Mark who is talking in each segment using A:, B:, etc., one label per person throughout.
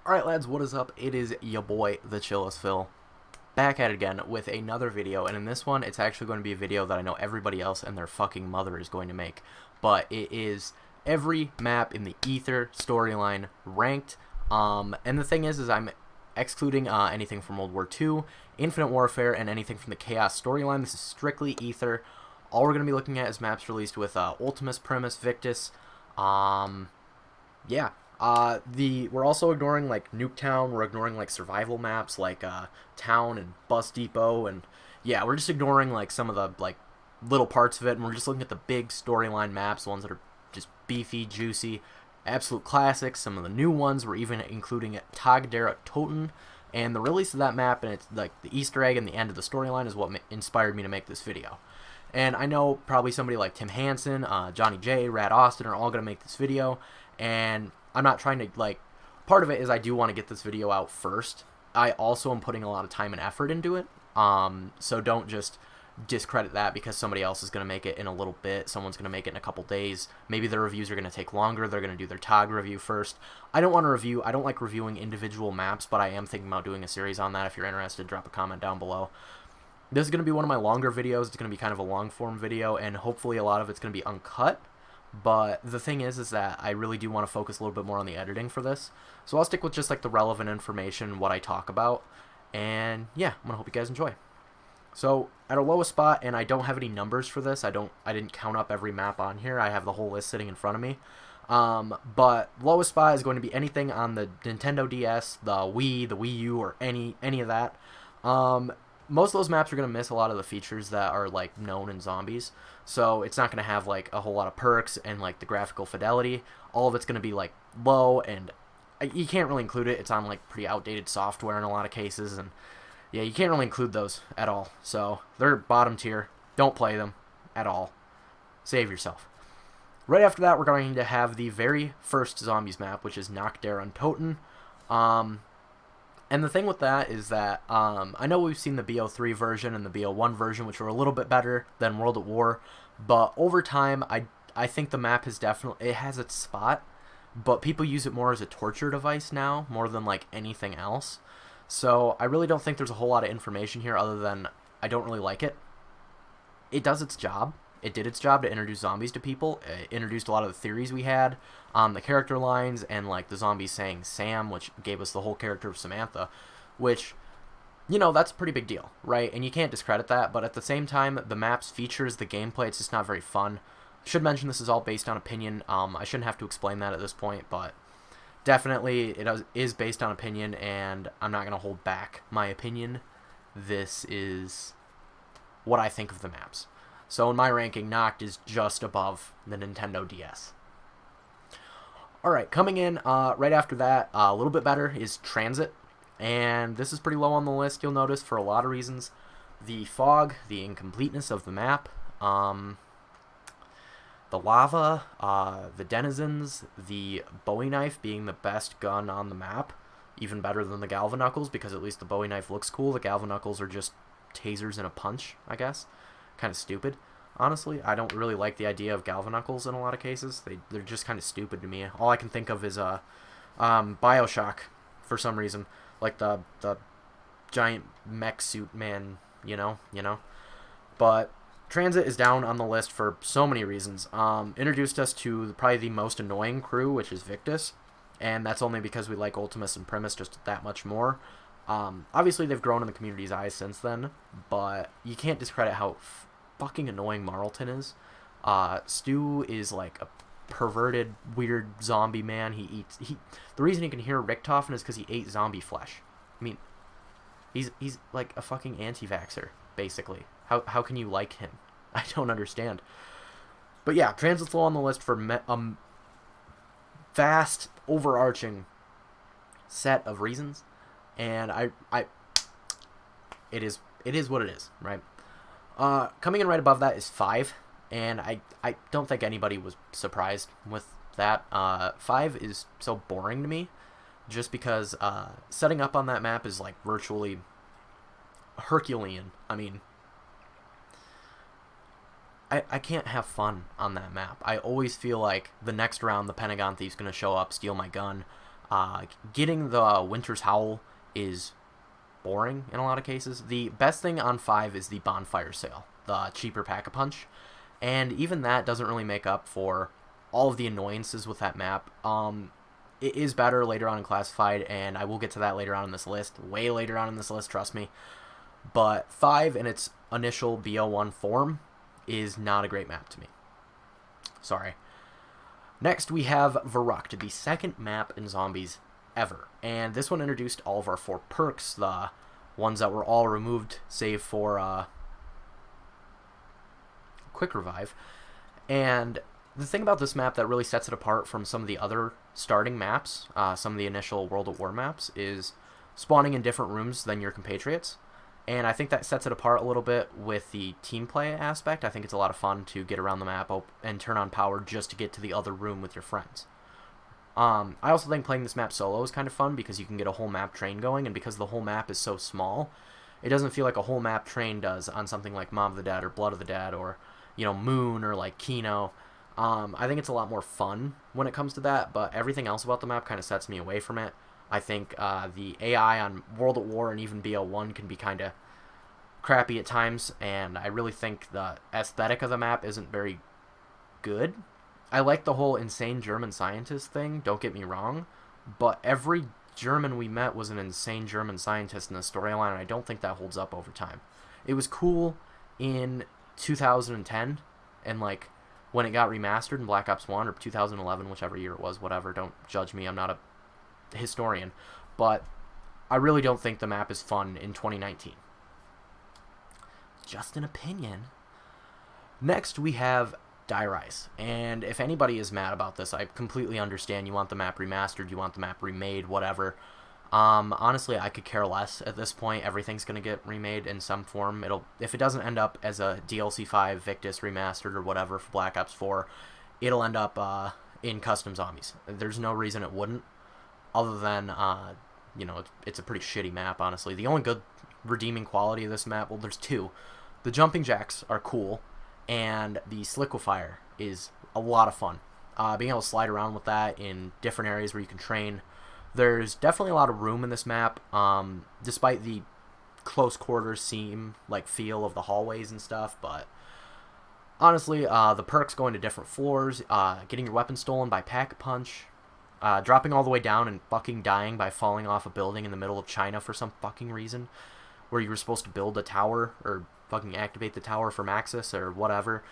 A: Alright lads, what is up? It is your boy, the Chillest Phil, back at it again with another video, and in this one, it's actually going to be a video that I know everybody else and their fucking mother is going to make, but it is every map in the Aether storyline ranked, and the thing is I'm excluding anything from World War II, Infinite Warfare, and anything from the Chaos storyline. This is strictly Aether. All we're going to be looking at is maps released with Ultimus, Primus, Victus, yeah. We're also ignoring like Nuketown, we're ignoring like survival maps like Town and Bus Depot, and yeah, we're just ignoring like some of the like little parts of it, and we're just looking at the big storyline maps, the ones that are just beefy, juicy, absolute classics. Some of the new ones, we're even including Kino Der Toten, and the release of that map and it's like the Easter egg and the end of the storyline is what inspired me to make this video. And I know probably somebody like Tim Hansen, Johnny J, Rad Austin are all gonna make this video, and I'm not trying to, like, part of it is I do want to get this video out first. I also am putting a lot of time and effort into it, so don't just discredit that because somebody else is going to make it in a little bit, someone's going to make it in a couple days, maybe their reviews are going to take longer, they're going to do their TOG review first. I don't like reviewing individual maps, but I am thinking about doing a series on that. If you're interested, drop a comment down below. This is going to be one of my longer videos, it's going to be kind of a long form video, and hopefully a lot of it's going to be uncut. But the thing is that I really do want to focus a little bit more on the editing for this. So I'll stick with just like the relevant information, what I talk about. And yeah, I'm going to hope you guys enjoy. So at our lowest spot, and I don't have any numbers for this. I didn't count up every map on here. I have the whole list sitting in front of me. But lowest spot is going to be anything on the Nintendo DS, the Wii, the Wii U, or any of that. Most of those maps are going to miss a lot of the features that are like known in zombies, so it's not going to have like a whole lot of perks and like the graphical fidelity. All of it's going to be like low, and you can't really include it. It's on like pretty outdated software in a lot of cases, and yeah, you can't really include those at all, so they're bottom tier. Don't play them at all. Save yourself. Right after that, we're going to have the very first zombies map, which is Kino Der Toten. And the thing with that is that I know we've seen the BO3 version and the BO1 version, which were a little bit better than World at War, but over time, I think the map has definitely, it has its spot, but people use it more as a torture device now, more than like anything else. So I really don't think there's a whole lot of information here other than I don't really like it. It does its job. It did its job to introduce zombies to people. It introduced a lot of the theories we had, the character lines, and like the zombies saying Sam, which gave us the whole character of Samantha, which, you know, that's a pretty big deal, right? And you can't discredit that, but at the same time, the map's features, the gameplay, it's just not very fun. Should mention this is all based on opinion. I shouldn't have to explain that at this point, but definitely it is based on opinion, and I'm not going to hold back my opinion. This is what I think of the maps. So in my ranking, Noct is just above the Nintendo DS. Alright, coming in right after that, a little bit better, is Transit. And this is pretty low on the list, you'll notice, for a lot of reasons. The fog, the incompleteness of the map, the lava, the denizens, the Bowie knife being the best gun on the map. Even better than the Galvanuckles, because at least the Bowie knife looks cool. The Galvanuckles are just tasers and a punch, I guess. Kind of stupid, honestly. I don't really like the idea of Galvanuckles in a lot of cases. They're just kind of stupid to me. All I can think of is Bioshock for some reason, like the giant mech suit man, you know. But Transit is down on the list for so many reasons. Introduced us to probably the most annoying crew, which is Victus, and that's only because we like Ultimus and Primus just that much more. Obviously they've grown in the community's eyes since then, but you can't discredit how fucking annoying Marlton is. Stu is like a perverted, weird zombie man. The reason he can hear Richtofen is because he ate zombie flesh. I mean, he's like a fucking anti-vaxxer, basically. How can you like him? I don't understand. But yeah, Transit's low on the list for vast, overarching set of reasons. And it is what it is, right? Coming in right above that is 5, and I don't think anybody was surprised with that. 5 is so boring to me, just because setting up on that map is like virtually Herculean. I mean, I can't have fun on that map. I always feel like the next round the Pentagon Thief's gonna show up, steal my gun. Getting the Winter's Howl is boring in a lot of cases. The best thing on 5 is the Bonfire Sale, the cheaper Pack-a-Punch, and even that doesn't really make up for all of the annoyances with that map. It is better later on in Classified, and I will get to that later on in this list, way later on in this list, trust me. But 5 in its initial BO1 form is not a great map to me. Sorry. Next, we have Varrock, the second map in Zombies ever. And this one introduced all of our 4 perks, the ones that were all removed, save for Quick Revive. And the thing about this map that really sets it apart from some of the other starting maps, some of the initial World at War maps, is spawning in different rooms than your compatriots. And I think that sets it apart a little bit with the team play aspect. I think it's a lot of fun to get around the map and turn on power just to get to the other room with your friends. I also think playing this map solo is kind of fun because you can get a whole map train going, and because the whole map is so small, it doesn't feel like a whole map train does on something like Mob of the Dead or Blood of the Dead or, Moon or like Kino. I think it's a lot more fun when it comes to that, but everything else about the map kind of sets me away from it. I think the AI on World at War and even BO1 can be kind of crappy at times, and I really think the aesthetic of the map isn't very good. I like the whole insane German scientist thing, don't get me wrong, but every German we met was an insane German scientist in the storyline, and I don't think that holds up over time. It was cool in 2010, and like when it got remastered in Black Ops 1 or 2011, whichever year it was, whatever, don't judge me, I'm not a historian, but I really don't think the map is fun in 2019. Just an opinion. Next, we have Die Rise, and if anybody is mad about this, I completely understand. You want the map remastered, you want the map remade, whatever. Honestly, I could care less at this point. Everything's going to get remade in some form. If it doesn't end up as a DLC 5 Victus remastered or whatever for Black Ops 4, it'll end up in Custom Zombies. There's no reason it wouldn't, other than, it's a pretty shitty map, honestly. The only good redeeming quality of this map, well, there's 2. The jumping jacks are cool, and the Sliquifier is a lot of fun. Being able to slide around with that in different areas where you can train. There's definitely a lot of room in this map, despite the close quarters feel of the hallways and stuff, but honestly, the perks going to different floors, getting your weapon stolen by Pack-a-Punch, dropping all the way down and fucking dying by falling off a building in the middle of China for some fucking reason, where you were supposed to build a tower, or fucking activate the tower for Maxis, or whatever.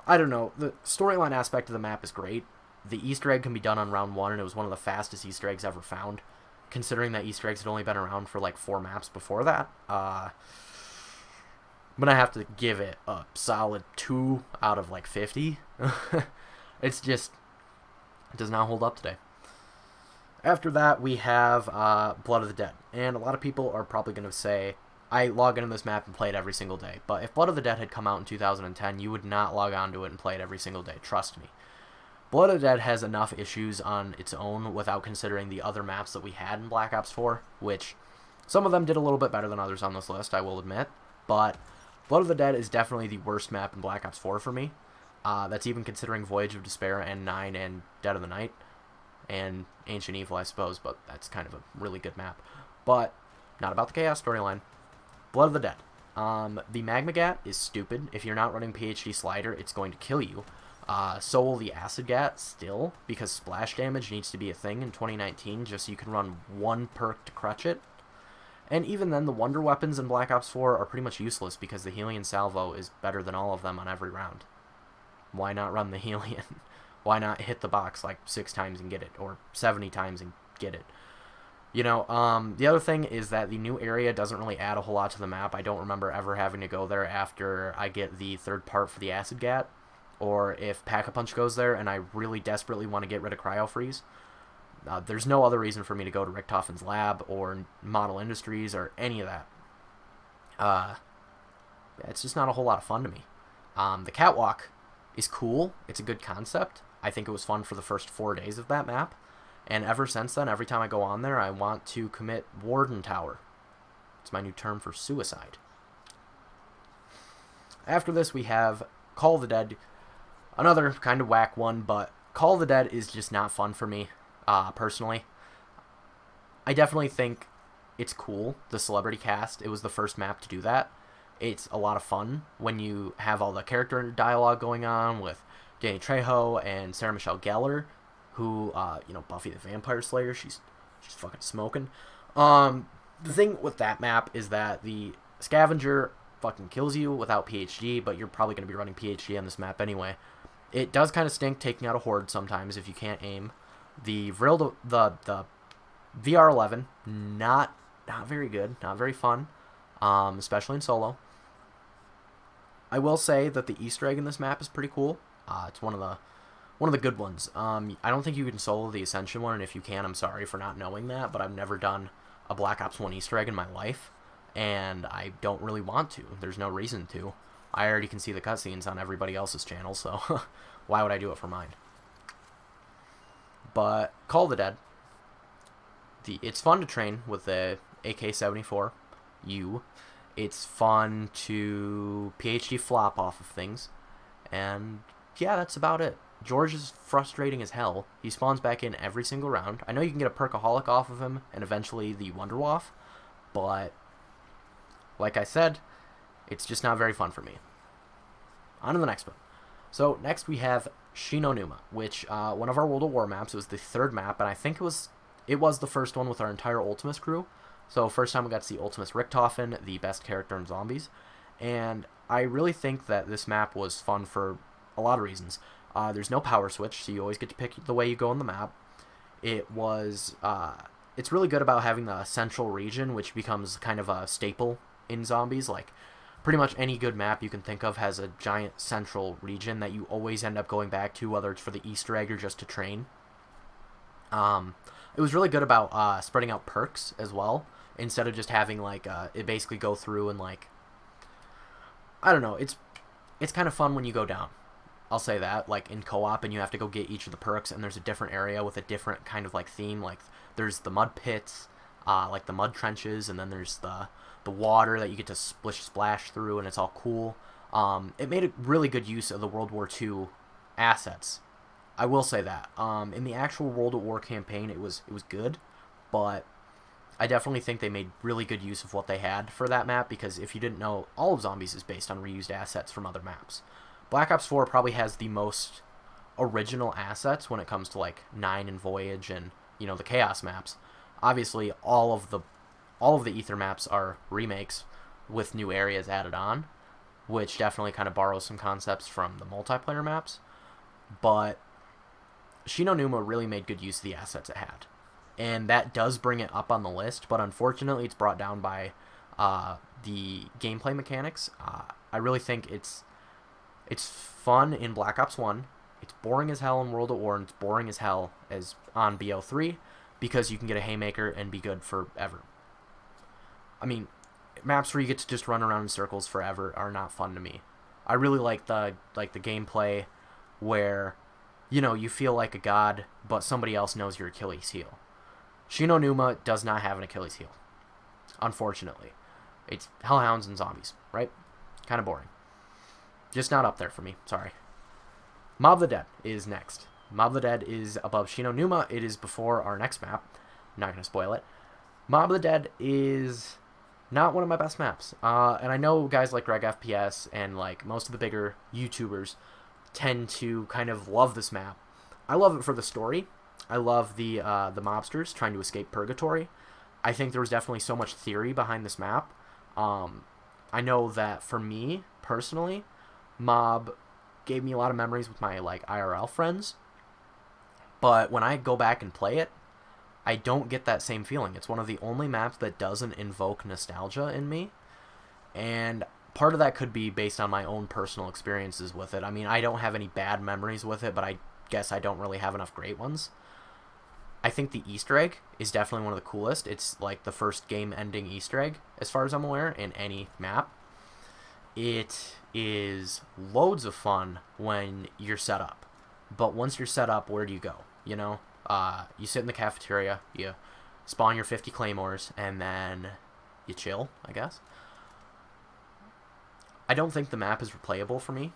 A: I don't know. The storyline aspect of the map is great. The Easter egg can be done on round 1, and it was one of the fastest Easter eggs ever found, considering that Easter eggs had only been around for like 4 maps before that. But I have to give it a solid 2 out of like 50. It's just, it does not hold up today. After that, we have Blood of the Dead, and a lot of people are probably going to say, I log into this map and play it every single day. But if Blood of the Dead had come out in 2010, you would not log onto it and play it every single day. Trust me. Blood of the Dead has enough issues on its own without considering the other maps that we had in Black Ops 4, which some of them did a little bit better than others on this list, I will admit. But Blood of the Dead is definitely the worst map in Black Ops 4 for me. That's even considering Voyage of Despair and 9 and Dead of the Night. And Ancient Evil, I suppose, but that's kind of a really good map. But not about the Chaos storyline. Blood of the Dead. The Magma Gat is stupid. If you're not running PhD Slider, it's going to kill you. So will the Acid Gat still, because splash damage needs to be a thing in 2019, just so you can run 1 perk to crutch it. And even then, the Wonder Weapons in Black Ops 4 are pretty much useless, because the Helion Salvo is better than all of them on every round. Why not run the Helion? Why not hit the box like 6 times and get it, or 70 times and get it? The other thing is that the new area doesn't really add a whole lot to the map. I don't remember ever having to go there after I get the 3rd part for the Acid Gat, or if Pack-a-Punch goes there and I really desperately want to get rid of Cryo Freeze. There's no other reason for me to go to Richtofen's lab or Model Industries or any of that. It's just not a whole lot of fun to me. The Catwalk is cool. It's a good concept. I think it was fun for the first 4 days of that map. And ever since then, every time I go on there, I want to commit Warden Tower. It's my new term for suicide. After this, we have Call of the Dead. Another kind of whack one, but Call of the Dead is just not fun for me, personally. I definitely think it's cool, the celebrity cast. It was the first map to do that. It's a lot of fun when you have all the character dialogue going on with Danny Trejo and Sarah Michelle Gellar, who, Buffy the Vampire Slayer, she's fucking smoking. The thing with that map is that the scavenger fucking kills you without PhD, but you're probably going to be running PhD on this map anyway. It does kind of stink taking out a horde sometimes if you can't aim. The VR11, not very good, not very fun, especially in solo. I will say that the Easter egg in this map is pretty cool. It's one of the good ones. I don't think you can solo the Ascension one, and if you can, I'm sorry for not knowing that, but I've never done a Black Ops 1 Easter egg in my life, and I don't really want to. There's no reason to. I already can see the cutscenes on everybody else's channel, so why would I do it for mine? But Call of the Dead. It's fun to train with the AK-74U. It's fun to PhD flop off of things. And yeah, that's about it. George is frustrating as hell. He spawns back in every single round. I know you can get a Perkaholic off of him and eventually the Wonderwaff, but like I said, it's just not very fun for me. On to the next one. So next we have Numa, which one of our World of War maps. It was the third map, and I think it was the first one with our entire Ultimus crew. So first time we got to see Ultimus Richtofen, the best character in zombies. And I really think that this map was fun for a lot of reasons. There's no power switch, so you always get to pick the way you go on the map. It's really good about having the central region, which becomes kind of a staple in zombies. Like, pretty much any good map you can think of has a giant central region that you always end up going back to, whether it's for the Easter egg or just to train. It was really good about spreading out perks as well, instead of just having like it basically go through and like, I don't know, it's kind of fun when you go down. I'll say that, like in co-op, and you have to go get each of the perks, and there's a different area with a different kind of like theme. Like there's the mud pits, like the mud trenches, and then there's the water that you get to splash through, and it's all cool. It made a really good use of the World War II assets. I will say that. In the actual World at War campaign, it was good, but I definitely think they made really good use of what they had for that map, because if you didn't know, all of Zombies is based on reused assets from other maps. Black Ops 4 probably has the most original assets when it comes to like 9 and Voyage and, the Chaos maps. Obviously, all of the Aether maps are remakes with new areas added on, which definitely kind of borrows some concepts from the multiplayer maps. But Numa really made good use of the assets it had. And that does bring it up on the list, but unfortunately it's brought down by the gameplay mechanics. I really think it's fun in Black Ops 1. It's boring as hell in World at War, and it's boring as hell as on BO3, because you can get a Haymaker and be good forever. I mean, maps where you get to just run around in circles forever are not fun to me. I really like the gameplay where, you feel like a god, but somebody else knows your Achilles heel. Numa does not have an Achilles heel, unfortunately. It's Hellhounds and zombies, right? Kind of boring. Just not up there for me, sorry. Mob of the Dead is next. Mob of the Dead is above Numa. It is before our next map. I'm not going to spoil it. Mob of the Dead is not one of my best maps. And I know guys like Reg FPS and like most of the bigger YouTubers tend to kind of love this map. I love it for the story. I love the mobsters trying to escape purgatory. I think there was definitely so much theory behind this map. I know that for me, personally, Mob gave me a lot of memories with my like IRL friends. But when I go back and play it, I don't get that same feeling. It's one of the only maps that doesn't invoke nostalgia in me. And part of that could be based on my own personal experiences with it. I mean, I don't have any bad memories with it, but I guess I don't really have enough great ones. I think the Easter egg is definitely one of the coolest. It's like the first game-ending Easter egg, as far as I'm aware, in any map. It is loads of fun when you're set up. But once you're set up, where do you go? You sit in the cafeteria, you spawn your 50 claymores, and then you chill, I guess. I don't think the map is replayable for me.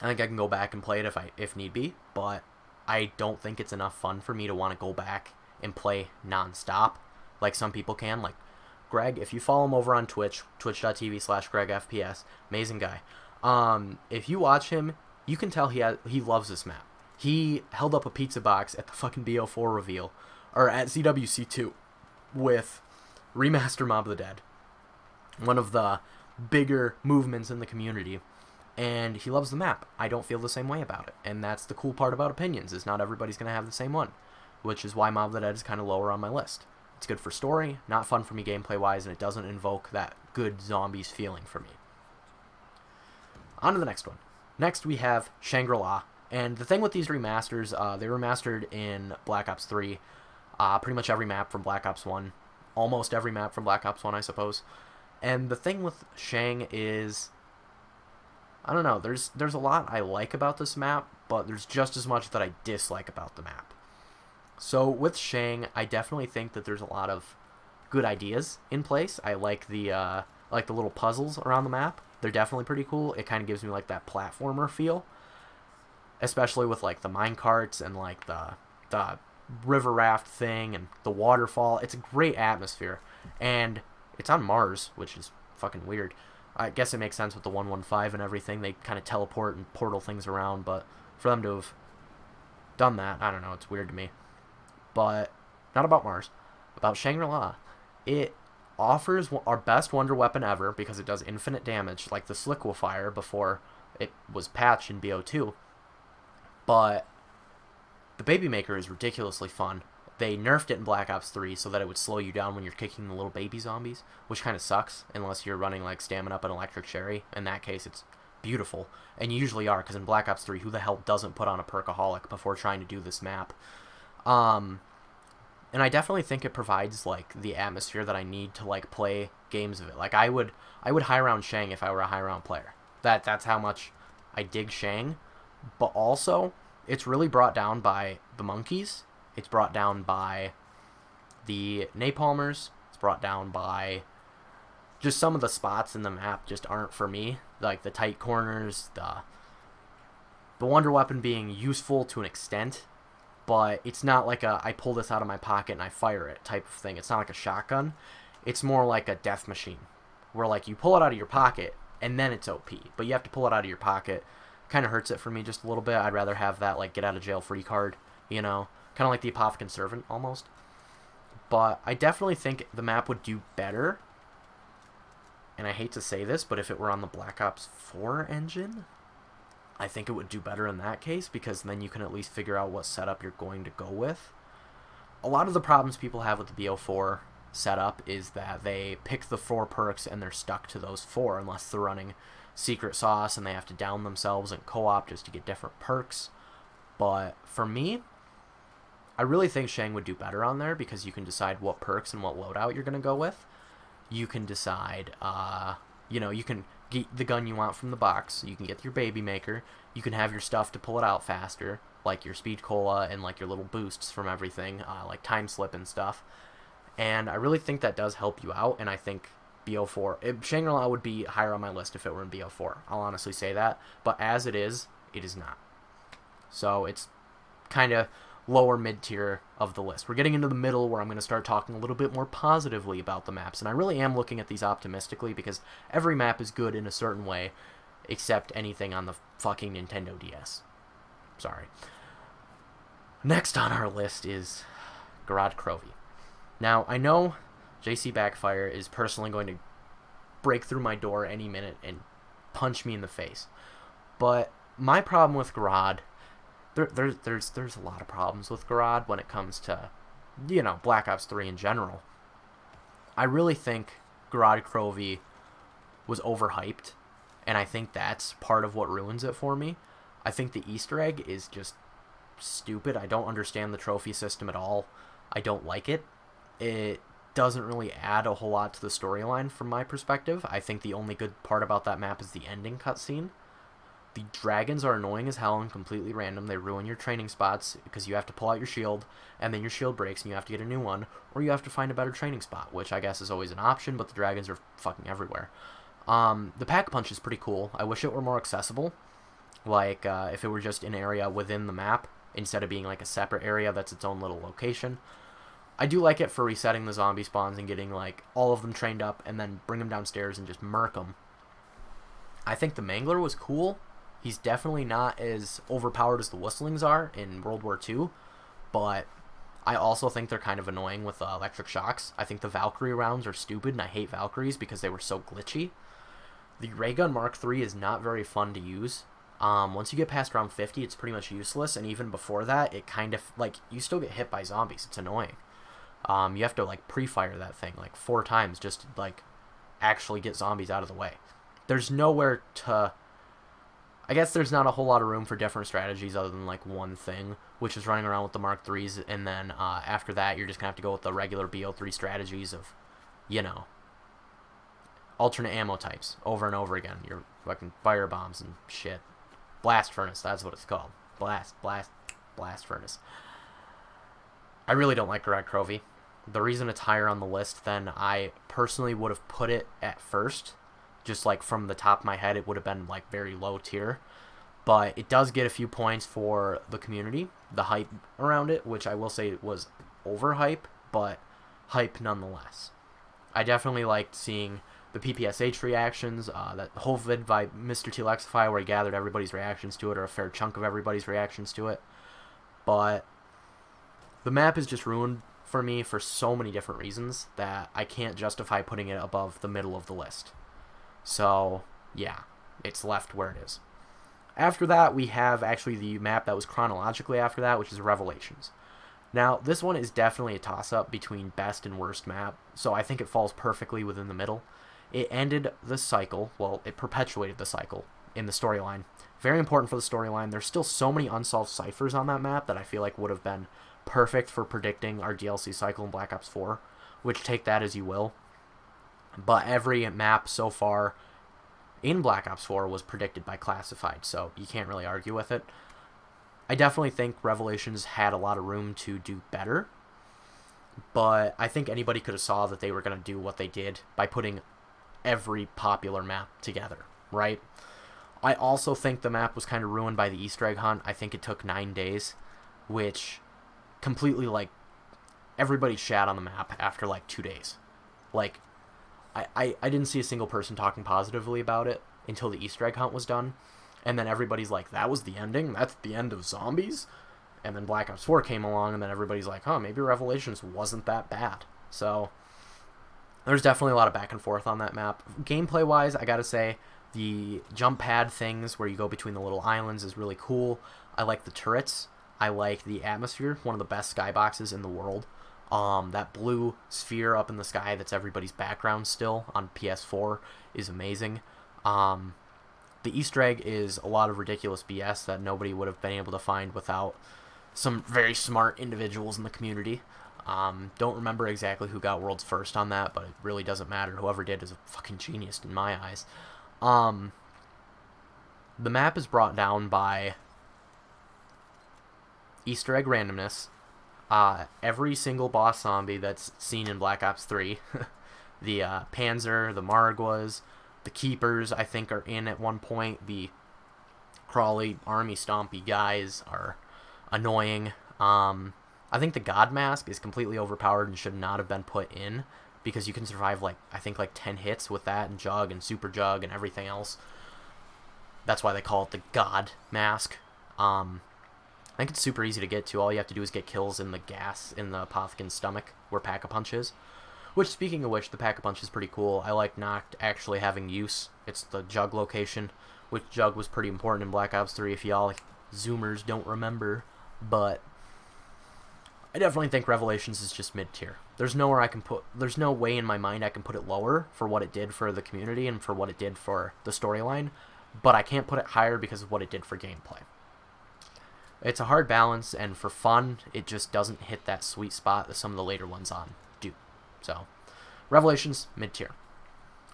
A: I think I can go back and play it if need be, but I don't think it's enough fun for me to want to go back and play non-stop. like some people can. Like Greg, if you follow him over on Twitch, twitch.tv/GregFPS, amazing guy. If you watch him, you can tell he loves this map. He held up a pizza box at the fucking BO4 reveal, or at ZWC2, with Remaster Mob of the Dead, one of the bigger movements in the community, and he loves the map. I don't feel the same way about it, and that's the cool part about opinions, is not everybody's going to have the same one, which is why Mob of the Dead is kind of lower on my list. It's good for story, not fun for me gameplay-wise, and it doesn't invoke that good zombies feeling for me. On to the next one. Next we have Shangri-La, and the thing with these remasters, they remastered in Black Ops 3, pretty much every map from Black Ops 1, almost every map from Black Ops 1, I suppose. And the thing with Shang is, I don't know, there's a lot I like about this map, but there's just as much that I dislike about the map. So with Shang, I definitely think that there's a lot of good ideas in place. I like the little puzzles around the map. They're definitely pretty cool. It kind of gives me like that platformer feel, especially with like the mine carts and like the river raft thing and the waterfall. It's a great atmosphere, and it's on Mars, which is fucking weird. I guess it makes sense with the 115 and everything. They kind of teleport and portal things around, but for them to have done that, I don't know, it's weird to me. But not about Mars, about Shangri-La. It offers our best wonder weapon ever because it does infinite damage, like the Sliquifier before it was patched in BO2. But the Baby Maker is ridiculously fun. They nerfed it in Black Ops 3 so that it would slow you down when you're kicking the little baby zombies, which kind of sucks unless you're running like Stamina Up and Electric Cherry. In that case, it's beautiful, and you usually are, because in Black Ops 3, who the hell doesn't put on a Perkaholic before trying to do this map? And I definitely think it provides like the atmosphere that I need to like play games of it. Like I would high round Shang if I were a high round player. That's how much I dig Shang. But also, it's really brought down by the monkeys. It's brought down by the napalmers. It's brought down by just some of the spots in the map just aren't for me. Like the tight corners, the wonder weapon being useful to an extent, but it's not like a I pull this out of my pocket and I fire it type of thing. It's not like a shotgun. It's more like a death machine, where like you pull it out of your pocket and then it's OP, but you have to pull it out of your pocket. Kind of hurts it for me just a little bit. I'd rather have that like get out of jail free card, you know, kind of like the Apothicon Servant almost. But I definitely think the map would do better, and I hate to say this, but if it were on the Black Ops 4 engine, I think it would do better in that case, because then you can at least figure out what setup you're going to go with. A lot of the problems people have with the BO4 setup is that they pick the 4 perks and they're stuck to those 4 unless they're running Secret Sauce and they have to down themselves in co-op just to get different perks. But for me, I really think Shang would do better on there, because you can decide what perks and what loadout you're going to go with. You can decide, you can get the gun you want from the box. You can get your Baby Maker. You can have your stuff to pull it out faster, like your Speed Cola and like your little boosts from everything, like Time Slip and stuff. And I really think that does help you out, and I think BO4, Shangri-La would be higher on my list if it were in BO4. I'll honestly say that. But as it is not. So it's kind of lower mid-tier of the list. We're getting into the middle, where I'm going to start talking a little bit more positively about the maps. And I really am looking at these optimistically, because every map is good in a certain way, except anything on the fucking Nintendo DS. Sorry. Next on our list is Gorod Krovi. Now, I know JC Backfire is personally going to break through my door any minute and punch me in the face. But my problem with Gorod, there's a lot of problems with Gorod when it comes to, Black Ops 3 in general. I really think Gorod Krovi was overhyped, and I think that's part of what ruins it for me. I think the Easter egg is just stupid. I don't understand the trophy system at all. I don't like it. It doesn't really add a whole lot to the storyline from my perspective. I think the only good part about that map is the ending cutscene. The dragons are annoying as hell and completely random. They ruin your training spots because you have to pull out your shield, and then your shield breaks and you have to get a new one, or you have to find a better training spot, which I guess is always an option, but the dragons are fucking everywhere. The Pack-a-Punch is pretty cool. I wish it were more accessible. Like, if it were just an area within the map, instead of being like a separate area that's its own little location. I do like it for resetting the zombie spawns and getting like all of them trained up and then bring them downstairs and just murk them. I think the Mangler was cool. He's definitely not as overpowered as the Whistlings are in World War II, but I also think they're kind of annoying with electric shocks. I think the Valkyrie rounds are stupid, and I hate Valkyries because they were so glitchy. The Ray Gun Mark III is not very fun to use. Once you get past round 50, it's pretty much useless, and even before that, it kind of, like, you still get hit by zombies. It's annoying. You have to, like, pre-fire that thing, like, 4 times just to, like, actually get zombies out of the way. There's nowhere to... I guess there's not a whole lot of room for different strategies other than, like, one thing, which is running around with the Mark IIIs, and then after that, you're just going to have to go with the regular BO3 strategies of, you know, alternate ammo types over and over again. Your fucking fire bombs and shit. Blast furnace, that's what it's called. Blast furnace. I really don't like Red Crovey. The reason it's higher on the list than I personally would have put it at first, just like from the top of my head, it would have been like very low tier. But it does get a few points for the community, the hype around it, which I will say was overhype, but hype nonetheless. I definitely liked seeing the PPSH reactions, that whole vid by Mr. Telexify where he gathered everybody's reactions to it, or a fair chunk of everybody's reactions to it. But the map is just ruined for me for so many different reasons that I can't justify putting it above the middle of the list. So, yeah, it's left where it is. After that, we have actually the map that was chronologically after that, which is Revelations. Now, this one is definitely a toss-up between best and worst map, so I think it falls perfectly within the middle. It ended the cycle, well, it perpetuated the cycle in the storyline. Very important for the storyline. There's still so many unsolved ciphers on that map that I feel like would have been perfect for predicting our DLC cycle in Black Ops 4, which take that as you will. But every map so far in Black Ops 4 was predicted by Classified, so you can't really argue with it. I definitely think Revelations had a lot of room to do better, but I think anybody could have saw that they were going to do what they did by putting every popular map together, right? I also think the map was kind of ruined by the Easter egg hunt. I think it took 9 days, which completely, like, everybody shat on the map after, like, 2 days. Like, I didn't see a single person talking positively about it until the Easter egg hunt was done. And then everybody's like, that was the ending? That's the end of zombies? And then Black Ops 4 came along, and then everybody's like, huh, maybe Revelations wasn't that bad. So, there's definitely a lot of back and forth on that map. Gameplay-wise, I gotta say, the jump pad things where you go between the little islands is really cool. I like the turrets. I like the atmosphere, one of the best skyboxes in the world. That blue sphere up in the sky that's everybody's background still on PS4 is amazing. The Easter egg is a lot of ridiculous BS that nobody would have been able to find without some very smart individuals in the community. Don't remember exactly who got world's first on that, but it really doesn't matter. Whoever did is a fucking genius in my eyes. The map is brought down by Easter egg randomness. Every single boss zombie that's seen in Black Ops 3, the Panzer, the Margwas, the Keepers, I think, are in at one point. The crawly, army stompy guys are annoying. I think the God Mask is completely overpowered and should not have been put in, because you can survive, like, I think, like 10 hits with that, and Jug, and Super Jug, and everything else. That's why they call it the God Mask. I think it's super easy to get to. All you have to do is get kills in the gas in the Apothecan's stomach, where Pack-a-Punch is. Which, speaking of which, the Pack-a-Punch is pretty cool. I like Noct actually having use. It's the Jug location, which Jug was pretty important in Black Ops 3 if y'all Zoomers don't remember. But I definitely think Revelations is just mid-tier. There's no way in my mind I can put it lower for what it did for the community and for what it did for the storyline, but I can't put it higher because of what it did for gameplay. It's a hard balance, and for fun, it just doesn't hit that sweet spot that some of the later ones on do. So, Revelations, mid-tier.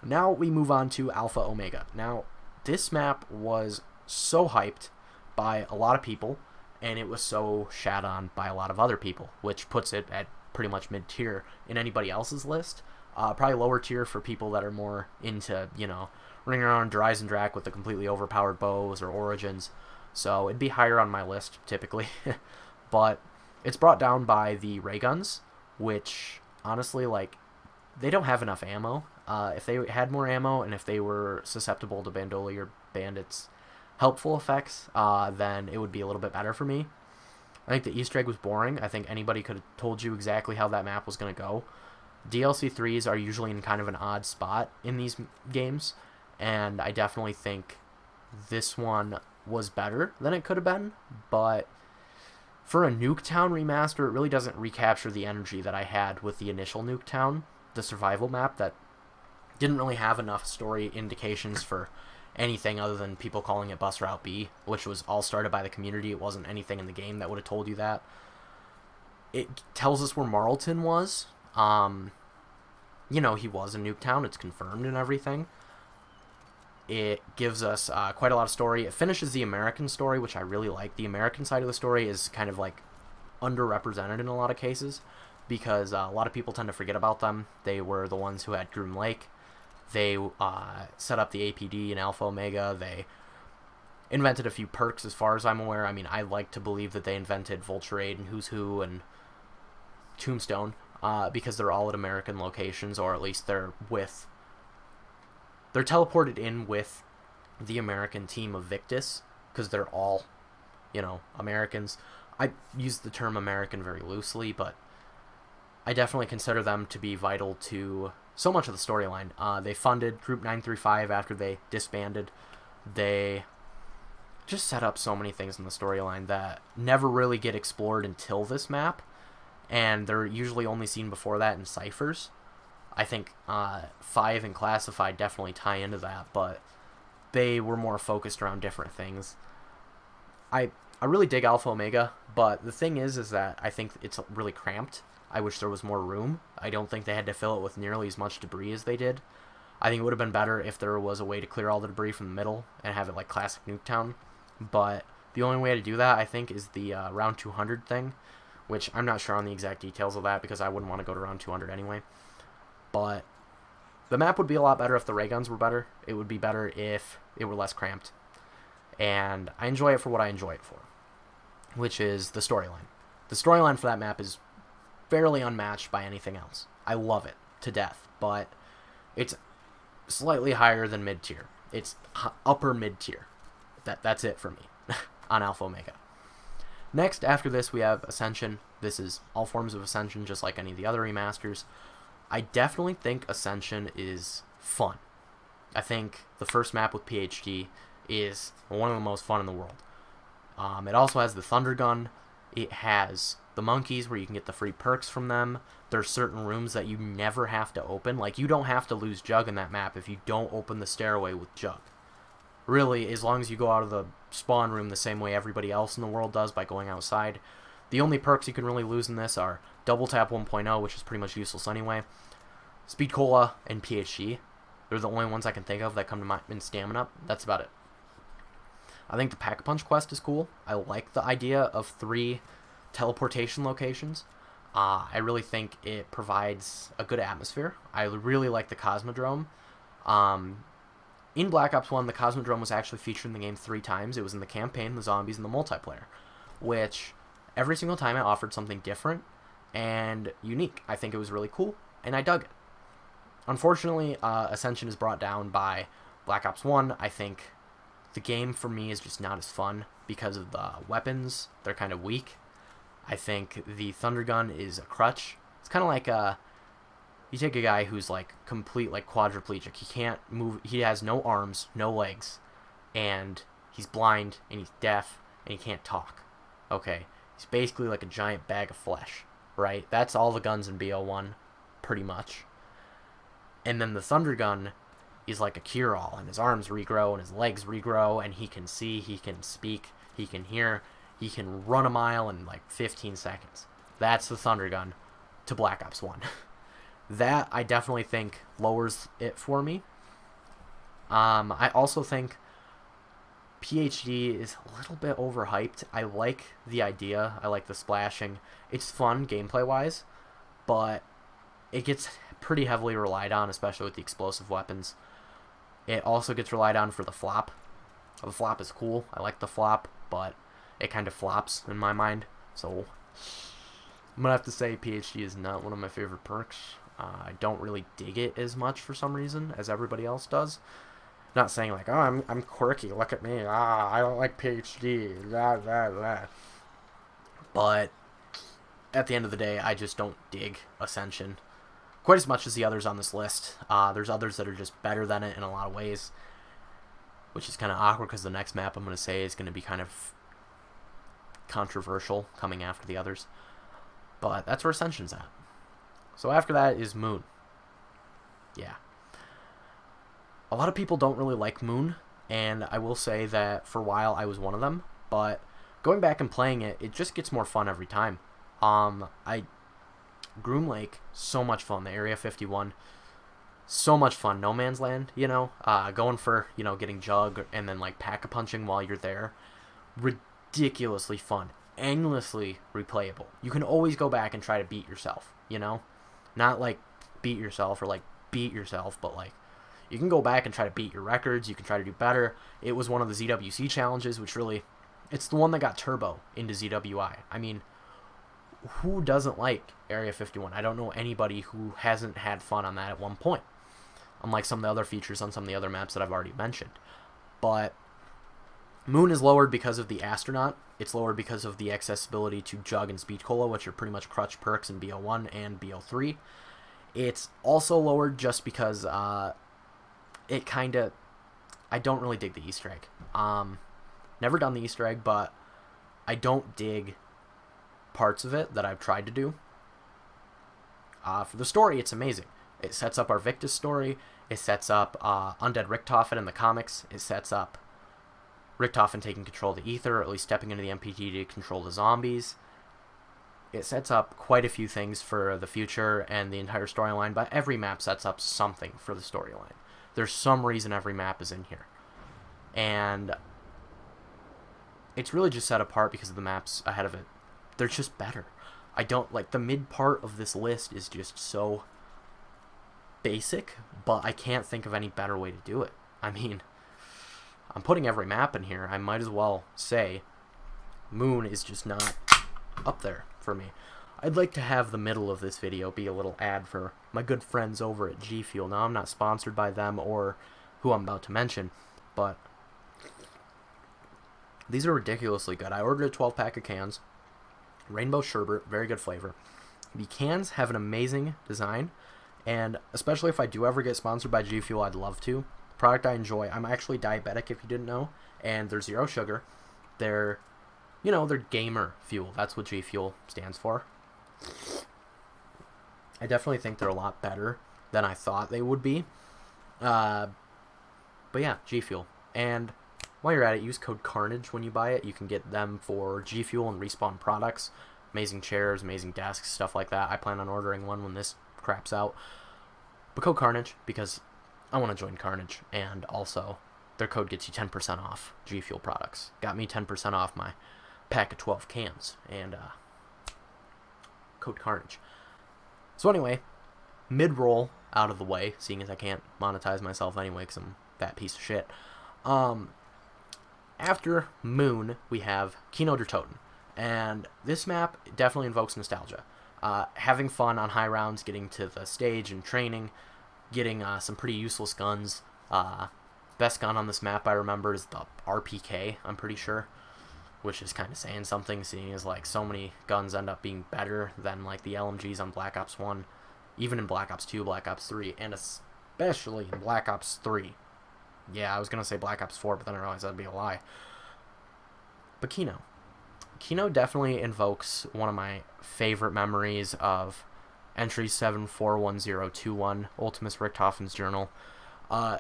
A: Now we move on to Alpha Omega. Now, this map was so hyped by a lot of people, and it was so shat on by a lot of other people, which puts it at pretty much mid-tier in anybody else's list. Probably lower tier for people that are more into, you know, running around Dreisendrack with the completely overpowered bows or Origins. So it'd be higher on my list, typically. But it's brought down by the ray guns, which honestly, like, they don't have enough ammo. If they had more ammo and if they were susceptible to Bandolier Bandit's helpful effects, then it would be a little bit better for me. I think the Easter egg was boring. I think anybody could have told you exactly how that map was going to go. DLC 3s are usually in kind of an odd spot in these games, and I definitely think this one was better than it could have been, but for a Nuketown remaster, it really doesn't recapture the energy that I had with the initial Nuketown, the survival map that didn't really have enough story indications for anything other than people calling it Bus Route B, which was all started by the community. It wasn't anything in the game that would have told you that. It tells us where Marlton was. You know, he was in Nuketown. It's confirmed and everything. It gives us quite a lot of story. It finishes the American story, which I really like. The American side of the story is kind of like underrepresented in a lot of cases because a lot of people tend to forget about them. They were the ones who had Groom Lake. They set up the APD and Alpha Omega. They invented a few perks as far as I'm aware. I mean, I like to believe that they invented Vulture Aid and Who's Who and Tombstone because they're all at American locations, or at least they're teleported in with the American team of Victus because they're all, you know, Americans. I use the term American very loosely, but I definitely consider them to be vital to so much of the storyline. They funded Group 935 after they disbanded. They just set up so many things in the storyline that never really get explored until this map, and they're usually only seen before that in ciphers. I think 5 and Classified definitely tie into that, but they were more focused around different things. I really dig Alpha Omega, but the thing is that I think it's really cramped. I wish there was more room. I don't think they had to fill it with nearly as much debris as they did. I think it would have been better if there was a way to clear all the debris from the middle and have it like classic Nuketown. But the only way to do that, I think, is the round 200 thing, which I'm not sure on the exact details of that because I wouldn't want to go to round 200 anyway. But the map would be a lot better if the ray guns were better. It would be better if it were less cramped. And I enjoy it for what I enjoy it for, which is the storyline. The storyline for that map is fairly unmatched by anything else. I love it to death, but it's slightly higher than mid-tier. It's upper mid-tier. That's it for me on Alpha Omega. Next, after this, we have Ascension. This is all forms of Ascension, just like any of the other remasters. I definitely think Ascension is fun. I think the first map with PhD is one of the most fun in the world. It also has the Thunder Gun. It has the monkeys where you can get the free perks from them. There's certain rooms that you never have to open. Like, you don't have to lose Jug in that map if you don't open the stairway with Jug. Really, as long as you go out of the spawn room the same way everybody else in the world does by going outside. The only perks you can really lose in this are Double Tap 1.0, which is pretty much useless anyway, Speed Cola, and PhD. They're the only ones I can think of that come to mind in Stamina. That's about it. I think the Pack-a-Punch quest is cool. I like the idea of 3 teleportation locations. I really think it provides a good atmosphere. I really like the Cosmodrome. In Black Ops 1, the Cosmodrome was actually featured in the game 3 times. It was in the campaign, the zombies, and the multiplayer, which every single time it offered something different and unique. I think it was really cool, and I dug it. Unfortunately, Ascension is brought down by Black Ops 1. I think the game, for me, is just not as fun because of the weapons. They're kind of weak. I think the Thunder Gun is a crutch. It's kind of like you take a guy who's like complete like quadriplegic. He can't move. He has no arms, no legs, and he's blind and he's deaf and he can't talk. Okay, he's basically like a giant bag of flesh, right? That's all the guns in BO1, pretty much. And then the Thunder Gun is like a cure-all, and his arms regrow and his legs regrow, and he can see, he can speak, he can hear, he can run a mile in like 15 seconds. That's the Thunder Gun to Black Ops 1. That, I definitely think, lowers it for me. I also think PhD is a little bit overhyped. I like the idea. I like the splashing. It's fun gameplay-wise, but it gets pretty heavily relied on, especially with the explosive weapons. It also gets relied on for the flop. The flop is cool. I like the flop, but it kind of flops in my mind. So I'm gonna have to say PhD is not one of my favorite perks. I don't really dig it as much for some reason as everybody else does. Not saying like, oh, I'm quirky. Look at me. I don't like PhD. Blah blah blah. But at the end of the day, I just don't dig Ascension quite as much as the others on this list. There's others that are just better than it in a lot of ways, which is kind of awkward because the next map I'm going to say is going to be kind of controversial coming after the others. But that's where Ascension's at. So after that is Moon. Yeah. A lot of people don't really like Moon, and I will say that for a while I was one of them, but going back and playing it, it just gets more fun every time. Groom Lake, so much fun. The Area 51, so much fun. No Man's Land, you know, going for, you know, getting Jug and then like pack-a-punching while you're there. Ridiculously fun. Endlessly replayable. You can always go back and try to beat yourself, you know? Not like beat yourself or like beat yourself, but like you can go back and try to beat your records. You can try to do better. It was one of the ZWC challenges, which really, it's the one that got Turbo into ZWI. I mean, who doesn't like Area 51? I don't know anybody who hasn't had fun on that at one point. Unlike some of the other features on some of the other maps that I've already mentioned. But Moon is lowered because of the Astronaut. It's lowered because of the accessibility to Jug and Speed Cola, which are pretty much crutch perks in BO1 and BO3. It's also lowered just because it kind of... I don't really dig the Easter egg. Never done the Easter egg, but I don't dig parts of it that I've tried to do. For the story, it's amazing. It sets up our Victus story. It sets up Undead Richtofen in the comics. It sets up Richtofen taking control of the Aether, or at least stepping into the MPT to control the zombies. It sets up quite a few things for the future and the entire storyline, but every map sets up something for the storyline. There's some reason every map is in here. And it's really just set apart because of the maps ahead of it. They're just better. I don't like the mid part of this list is just so basic, but I can't think of any better way to do it. I mean, I'm putting every map in here. I might as well say Moon is just not up there for me. I'd like to have the middle of this video be a little ad for my good friends over at G Fuel. Now, I'm not sponsored by them or who I'm about to mention, but these are ridiculously good. I ordered a 12-pack of cans. Rainbow sherbet, very good flavor. The cans have an amazing design, and especially if I do ever get sponsored by G Fuel, I'd love to. Product I enjoy. I'm actually diabetic, if you didn't know, and they're zero sugar. They're, you know, they're gamer fuel. That's what G Fuel stands for. I definitely think they're a lot better than I thought they would be. But yeah, G Fuel. And while you're at it, use code Carnage when you buy it. You can get them for G Fuel and Respawn products. Amazing chairs, amazing desks, stuff like that. I plan on ordering one when this craps out. But code Carnage, because I want to join Carnage. And also, their code gets you 10% off G Fuel products. Got me 10% off my pack of 12 cans. And code Carnage. So anyway, mid-roll out of the way, seeing as I can't monetize myself anyway because I'm that piece of shit. After Moon, we have Kino Der Toten. And this map definitely invokes nostalgia. Having fun on high rounds, getting to the stage and training, getting some pretty useless guns. Best gun on this map I remember is the RPK, I'm pretty sure. Which is kind of saying something, seeing as like so many guns end up being better than like the LMGs on Black Ops 1. Even in Black Ops 2, Black Ops 3, and especially in Black Ops 3. Yeah, I was going to say Black Ops 4, but then I realized that'd be a lie. But Kino. Kino definitely invokes one of my favorite memories of entry 741021, Ultimus Richtofen's journal.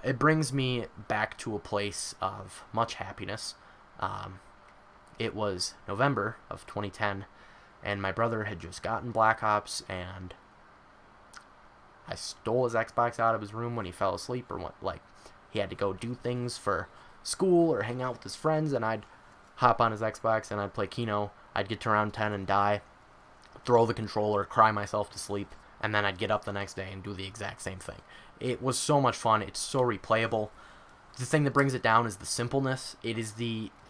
A: It brings me back to a place of much happiness. It was November of 2010, and my brother had just gotten Black Ops, and I stole his Xbox out of his room when he fell asleep, or what, like, he had to go do things for school or hang out with his friends, and I'd hop on his Xbox and I'd play Kino. I'd get to round 10 and die, throw the controller, cry myself to sleep, and then I'd get up the next day and do the exact same thing. It was so much fun. It's so replayable. The thing that brings it down is the simpleness. It is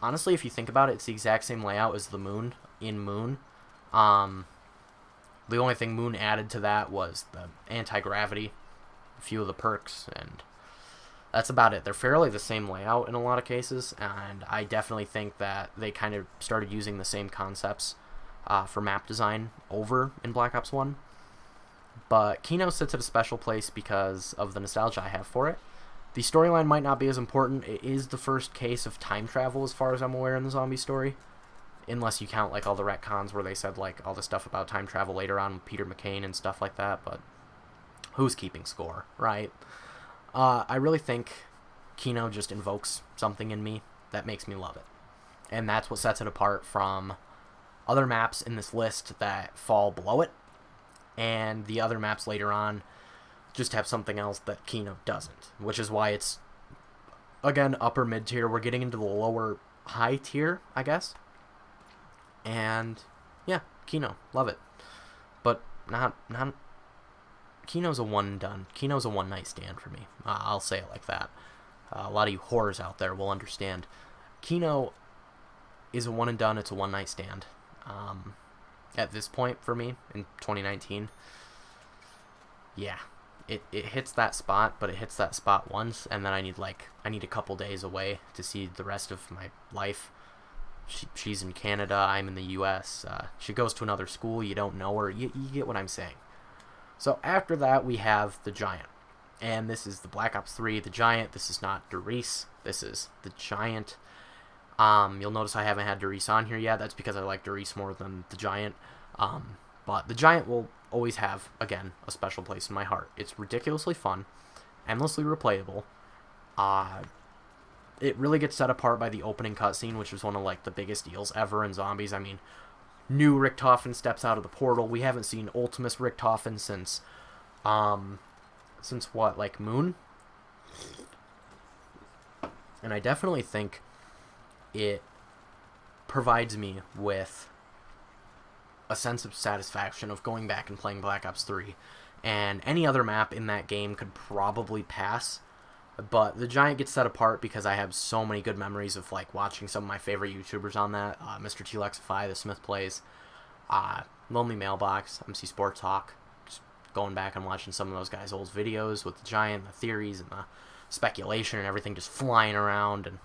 A: honestly, if you think about it, it's the exact same layout as the Moon in Moon. The only thing Moon added to that was the anti-gravity, a few of the perks, and that's about it. They're fairly the same layout in a lot of cases, and I definitely think that they kind of started using the same concepts for map design over in Black Ops 1. But Kino sits at a special place because of the nostalgia I have for it. The storyline might not be as important. It is the first case of time travel as far as I'm aware in the zombie story. Unless you count like all the retcons where they said like all the stuff about time travel later on with Peter McCain and stuff like that, but who's keeping score, right? I really think Kino just invokes something in me that makes me love it. And that's what sets it apart from other maps in this list that fall below it. And the other maps later on just have something else that Kino doesn't. Which is why it's, again, upper mid tier. We're getting into the lower high tier, I guess. And, yeah, Kino. Love it. But not Kino's a one and done. Kino's a one night stand for me. I'll say it like that. A lot of you whores out there will understand. Kino is a one and done. It's a one night stand. At this point for me in 2019, yeah, it hits that spot, but it hits that spot once, and then I need a couple days away to see the rest of my life. She's in Canada. I'm in the U.S. She goes to another school. You don't know her. You get what I'm saying. So after that, we have the Giant. And this is the Black Ops 3, the Giant. This is not Doris. This is the Giant. You'll notice I haven't had Doris on here yet. That's because I like Doris more than the Giant. But the Giant will always have, again, a special place in my heart. It's ridiculously fun, endlessly replayable. It really gets set apart by the opening cutscene, which is one of like the biggest deals ever in zombies. I mean, new Richtofen steps out of the portal. We haven't seen Ultimus Richtofen since what, like Moon? And I definitely think it provides me with a sense of satisfaction of going back and playing Black Ops 3. And any other map in that game could probably pass. But the Giant gets set apart because I have so many good memories of like watching some of my favorite YouTubers on that. Mr. T-Lexify, The Smith Plays, Lonely Mailbox, MC Sports Hawk. Just going back and watching some of those guys' old videos with the Giant, the theories, and the speculation and everything just flying around. And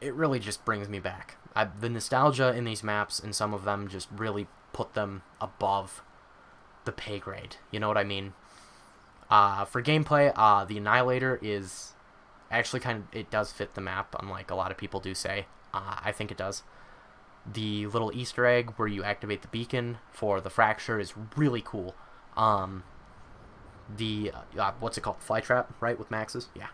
A: it really just brings me back. The nostalgia in these maps, and some of them just really put them above the pay grade. You know what I mean? For gameplay, the Annihilator is actually it does fit the map, unlike a lot of people do say. I think it does. The little Easter egg where you activate the beacon for the Fracture is really cool. What's it called? Flytrap, right, with Maxes? Yeah.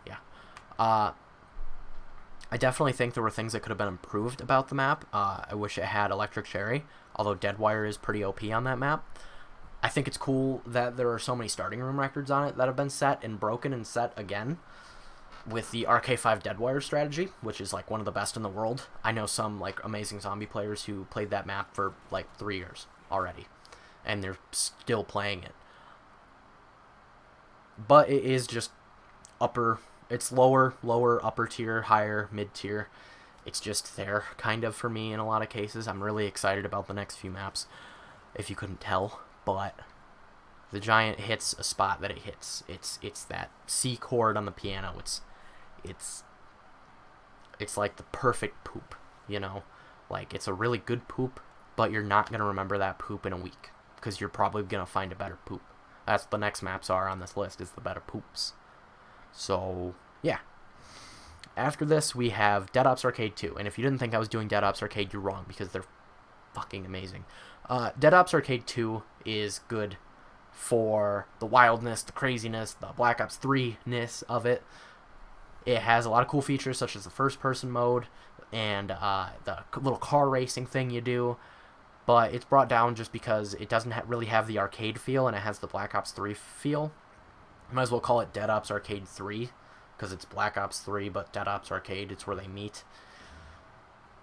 A: I definitely think there were things that could have been improved about the map. I wish it had Electric Cherry, although Deadwire is pretty OP on that map. I think it's cool that there are so many starting room records on it that have been set and broken and set again with the RK5 Deadwire strategy, which is like one of the best in the world. I know some like amazing zombie players who played that map for like 3 years already, and they're still playing it. But it is just it's lower, upper tier, higher, mid tier. It's just there, kind of, for me in a lot of cases. I'm really excited about the next few maps, if you couldn't tell. But the Giant hits a spot that it hits. It's that C chord on the piano. It's like the perfect poop, you know? Like, it's a really good poop, but you're not going to remember that poop in a week, because you're probably going to find a better poop. That's what the next maps are on this list, is the better poops. So, yeah. After this, we have Dead Ops Arcade 2. And if you didn't think I was doing Dead Ops Arcade, you're wrong, because they're fucking amazing. Dead Ops Arcade 2 is good for the wildness, the craziness, the Black Ops 3-ness of it. It has a lot of cool features, such as the first-person mode and the little car racing thing you do. But it's brought down just because it doesn't really have the arcade feel, and it has the Black Ops 3 feel. Might as well call it Dead Ops Arcade 3, because it's Black Ops 3, but Dead Ops Arcade, it's where they meet.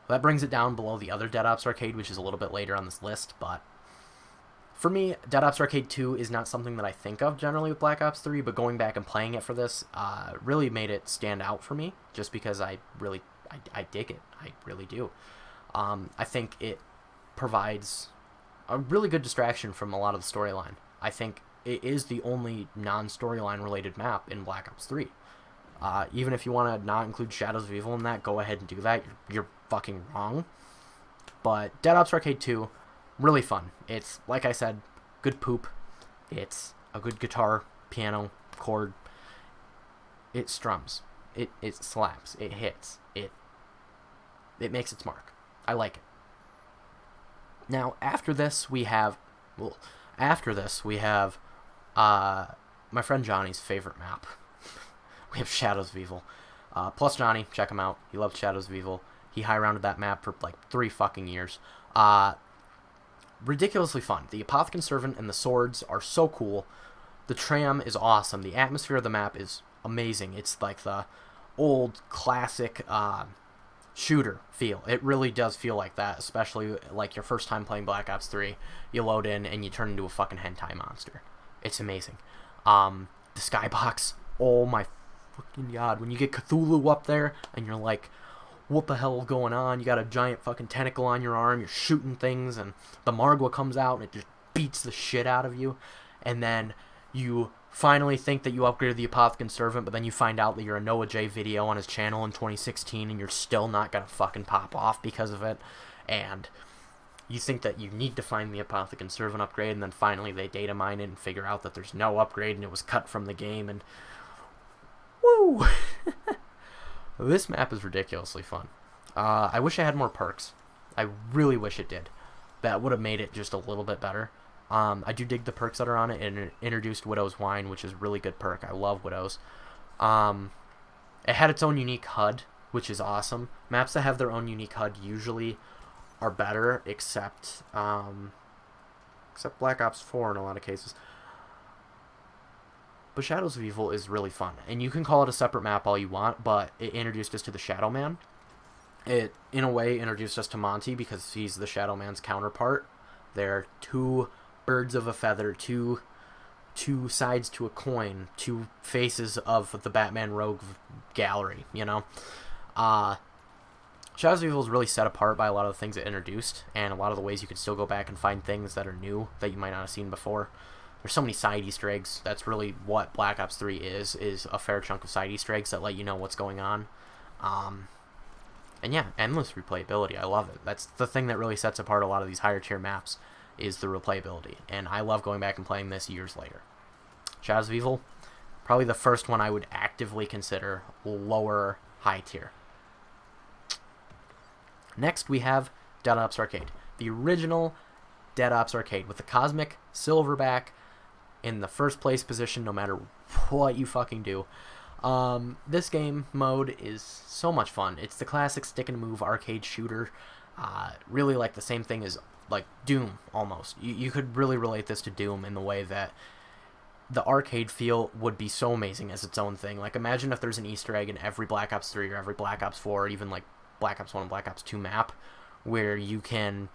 A: That brings it down below the other Dead Ops Arcade, which is a little bit later on this list, but for me, Dead Ops Arcade 2 is not something that I think of generally with Black Ops 3, but going back and playing it for this really made it stand out for me, just because I dig it. I really do. I think it provides a really good distraction from a lot of the storyline. I think it is the only non-storyline related map in Black Ops 3. Even if you want to not include Shadows of Evil in that, go ahead and do that. You're fucking wrong. But Dead Ops Arcade 2, really fun. It's, like I said, good poop. It's a good guitar, piano, chord. It strums. It slaps. It hits. It makes its mark. I like it. Now, after this, we have my friend Johnny's favorite map. We have Shadows of Evil. Plus Johnny, check him out. He loves Shadows of Evil. He high-rounded that map for like 3 fucking years. Ridiculously fun. The Apothicon Servant and the swords are so cool. The tram is awesome. The atmosphere of the map is amazing. It's like the old classic shooter feel. It really does feel like that, especially like your first time playing Black Ops 3. You load in and you turn into a fucking hentai monster. It's amazing. The Skybox, oh my fucking god. When you get Cthulhu up there and you're like, what the hell is going on? You got a giant fucking tentacle on your arm, you're shooting things, and the Margwa comes out and it just beats the shit out of you. And then you finally think that you upgraded the Apothicon Servant, but then you find out that you're a Noah J video on his channel in 2016 and you're still not gonna fucking pop off because of it. And you think that you need to find the Apothicon Servant upgrade, and then finally they data mine it and figure out that there's no upgrade and it was cut from the game, and woo! This map is ridiculously fun. I wish I had more perks. I really wish it did. That would have made it just a little bit better. I do dig the perks that are on it, and it introduced Widow's Wine, which is a really good perk. I love Widows. It had its own unique HUD, which is awesome. Maps that have their own unique HUD usually are better, except Black Ops 4 in a lot of cases. But Shadows of Evil is really fun, and you can call it a separate map all you want, but it introduced us to the Shadow Man. It, in a way, introduced us to Monty because he's the Shadow Man's counterpart. They're two birds of a feather, two sides to a coin, two faces of the Batman Rogue gallery, you know? Shadows of Evil is really set apart by a lot of the things it introduced, and a lot of the ways you can still go back and find things that are new that you might not have seen before. There's so many side Easter eggs. That's really what Black Ops 3 is a fair chunk of side Easter eggs that let you know what's going on. And yeah, endless replayability. I love it. That's the thing that really sets apart a lot of these higher tier maps, is the replayability. And I love going back and playing this years later. Shadows of Evil, probably the first one I would actively consider lower high tier. Next we have Dead Ops Arcade. The original Dead Ops Arcade with the Cosmic Silverback in the first place position no matter what you fucking do. This game mode is so much fun. It's the classic stick and move arcade shooter. Really like the same thing as like Doom almost. You could really relate this to Doom in the way that the arcade feel would be so amazing as its own thing. Like imagine if there's an Easter egg in every Black Ops 3 or every Black Ops 4 or even like Black Ops 1 and Black Ops 2 map where you can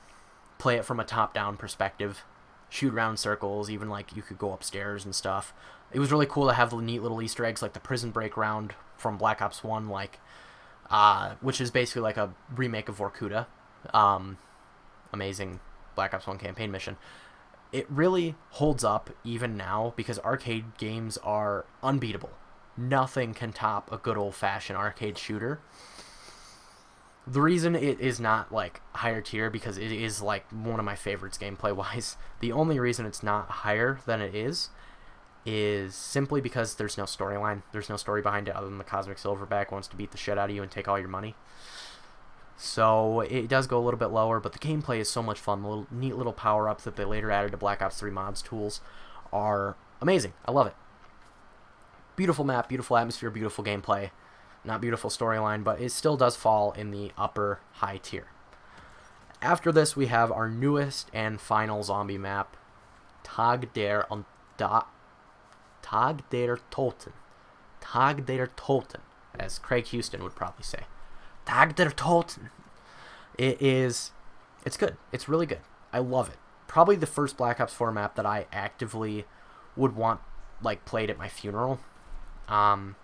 A: play it from a top-down perspective, shoot around circles, even like you could go upstairs and stuff. It was really cool to have the neat little Easter eggs like the prison break round from Black Ops 1, like which is basically like a remake of Vorkuta. Amazing Black Ops 1 campaign mission. It really holds up even now because arcade games are unbeatable. Nothing can top a good old-fashioned arcade shooter. The reason it is not like higher tier because it is like one of my favorites gameplay wise. The only reason it's not higher than it is simply because there's no storyline. There's no story behind it other than the Cosmic Silverback wants to beat the shit out of you and take all your money. So it does go a little bit lower, but the gameplay is so much fun. The neat little power-ups that they later added to Black Ops 3 mods tools are amazing. I love it. Beautiful map, beautiful atmosphere, beautiful gameplay. Not beautiful storyline, but it still does fall in the upper high tier. After this, we have our newest and final zombie map, Tag der Toten. Tag der Toten, as Craig Houston would probably say. Tag der Toten. It's good. It's really good. I love it. Probably the first Black Ops 4 map that I actively would want like played at my funeral. And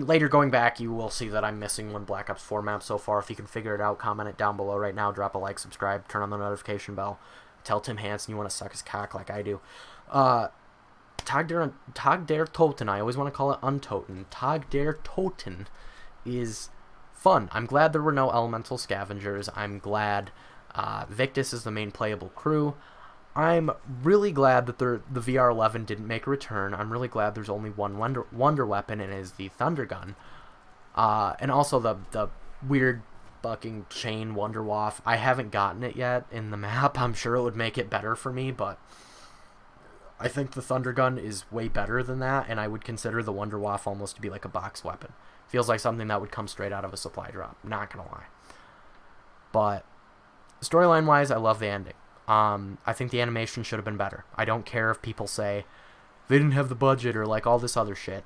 A: later going back, you will see that I'm missing one Black Ops 4 map so far. If you can figure it out, comment it down below right now. Drop a like, subscribe, turn on the notification bell. tell Tim Hansen you want to suck his cock like I do. Tag der Toten, I always want to call it Untoten. Tag der Toten is fun. I'm glad there were no elemental scavengers. I'm glad Victus is the main playable crew. I'm really glad that the VR11 didn't make a return. I'm really glad there's only one wonder weapon, and it is the Thunder Gun. And also the weird fucking chain Wonder Waff. I haven't gotten it yet in the map. I'm sure it would make it better for me, but I think the Thunder Gun is way better than that, and I would consider the Wonder Waff almost to be like a box weapon. Feels like something that would come straight out of a supply drop. Not gonna lie. But storyline-wise, I love the ending. I think the animation should have been better. I don't care if people say they didn't have the budget or like all this other shit.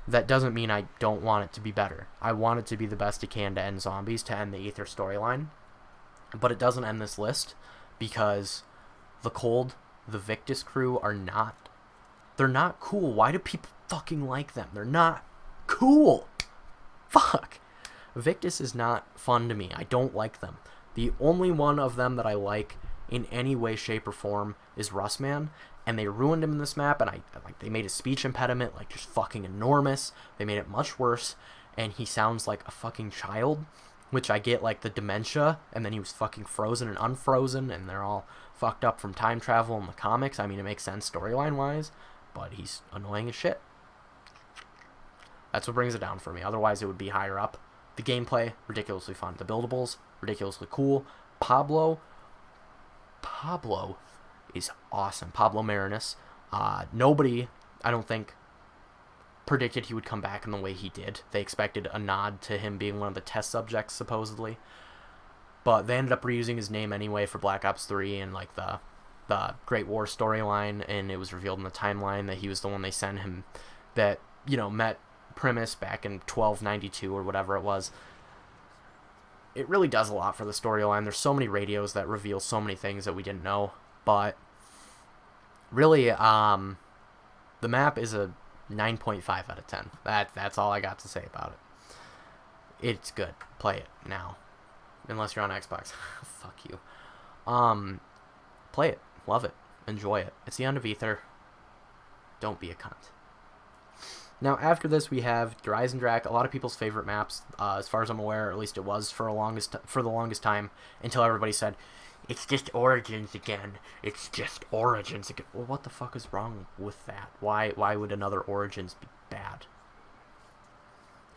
A: That doesn't mean I don't want it to be better. I want it to be the best it can to end zombies, to end the Aether storyline. But it doesn't end this list because the Cold, the Victus crew are not. They're not cool. Why do people fucking like them? They're not cool. Fuck. Victus is not fun to me. I don't like them. The only one of them that I like in any way, shape, or form is Rustman, and they ruined him in this map, and they made his speech impediment like just fucking enormous. They made it much worse, and he sounds like a fucking child, which I get, like the dementia, and then he was fucking frozen and unfrozen, and they're all fucked up from time travel in the comics. I mean, it makes sense storyline-wise, but he's annoying as shit. That's what brings it down for me. Otherwise, it would be higher up. The gameplay, ridiculously fun. The buildables, ridiculously cool. Pablo is awesome. Pablo Marinus. Nobody, I don't think, predicted he would come back in the way he did. They expected a nod to him being one of the test subjects, supposedly. But they ended up reusing his name anyway for Black Ops 3 and like the Great War storyline, and it was revealed in the timeline that he was the one they sent him that, you know, met Primus back in 1292 or whatever it was. It really does a lot for the storyline. There's so many radios that reveal so many things that we didn't know. But really, the map is a 9.5 out of 10. That's all I got to say about it. It's good. Play it now. Unless you're on Xbox. Fuck you. Play it. Love it. Enjoy it. It's the end of Aether. Don't be a cunt. Now, after this, we have Dreisendrach, a lot of people's favorite maps, as far as I'm aware, or at least it was for the longest time, until everybody said, it's just Origins again. It's just Origins again. Well, what the fuck is wrong with that? Why would another Origins be bad?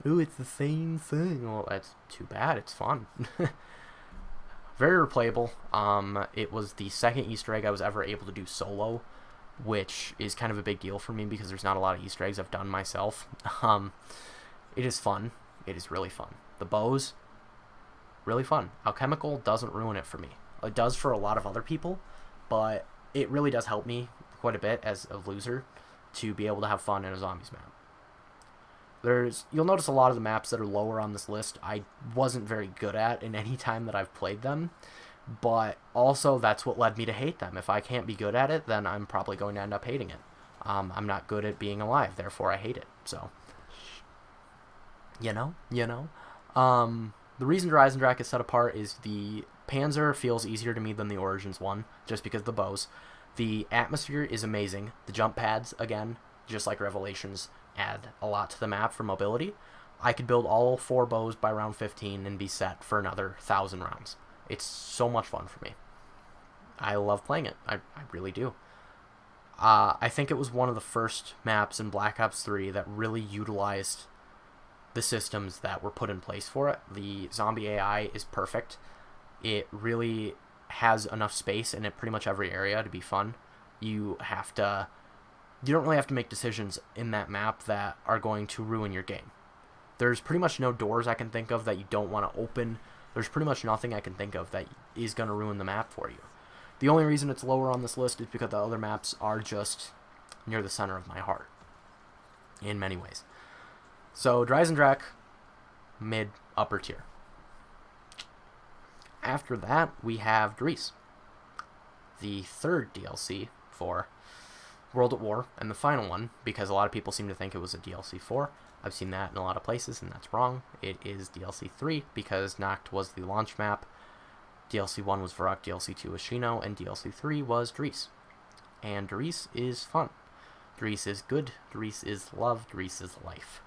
A: Ooh, it's the same thing. Well, that's too bad. It's fun. Very replayable. It was the second Easter egg I was ever able to do solo, which is kind of a big deal for me because there's not a lot of Easter eggs I've done myself. It is fun. It is really fun. The bows, really fun. Alchemical doesn't ruin it for me. It does for a lot of other people, but it really does help me quite a bit as a loser to be able to have fun in a zombies map. You'll notice a lot of the maps that are lower on this list I wasn't very good at in any time that I've played them. But also, that's what led me to hate them. If I can't be good at it, then I'm probably going to end up hating it. I'm not good at being alive, therefore I hate it. So, you know. The reason Dreisendrach is set apart is the Panzer feels easier to me than the Origins one, just because of the bows. The atmosphere is amazing. The jump pads, again, just like Revelations, add a lot to the map for mobility. I could build all 4 bows by round 15 and be set for another 1,000 rounds. It's so much fun for me. I love playing it. I really do. I think it was one of the first maps in Black Ops 3 that really utilized the systems that were put in place for it. The zombie AI is perfect. It really has enough space in it pretty much every area to be fun. You don't really have to make decisions in that map that are going to ruin your game. There's pretty much no doors I can think of that you don't want to open. There's pretty much nothing I can think of that is going to ruin the map for you. The only reason it's lower on this list is because the other maps are just near the center of my heart. In many ways. So, Dreisendrach, mid, upper tier. After that, we have Dries. The third DLC for World at War, and the final one, because a lot of people seem to think it was a DLC 4. I've seen that in a lot of places, and that's wrong. It is DLC 3, because Nacht was the launch map DLC 1 was Varrock, DLC 2 was Shino, and DLC 3 was Dries. And Dries is fun. Dries is good. Dries is love. Dries is life.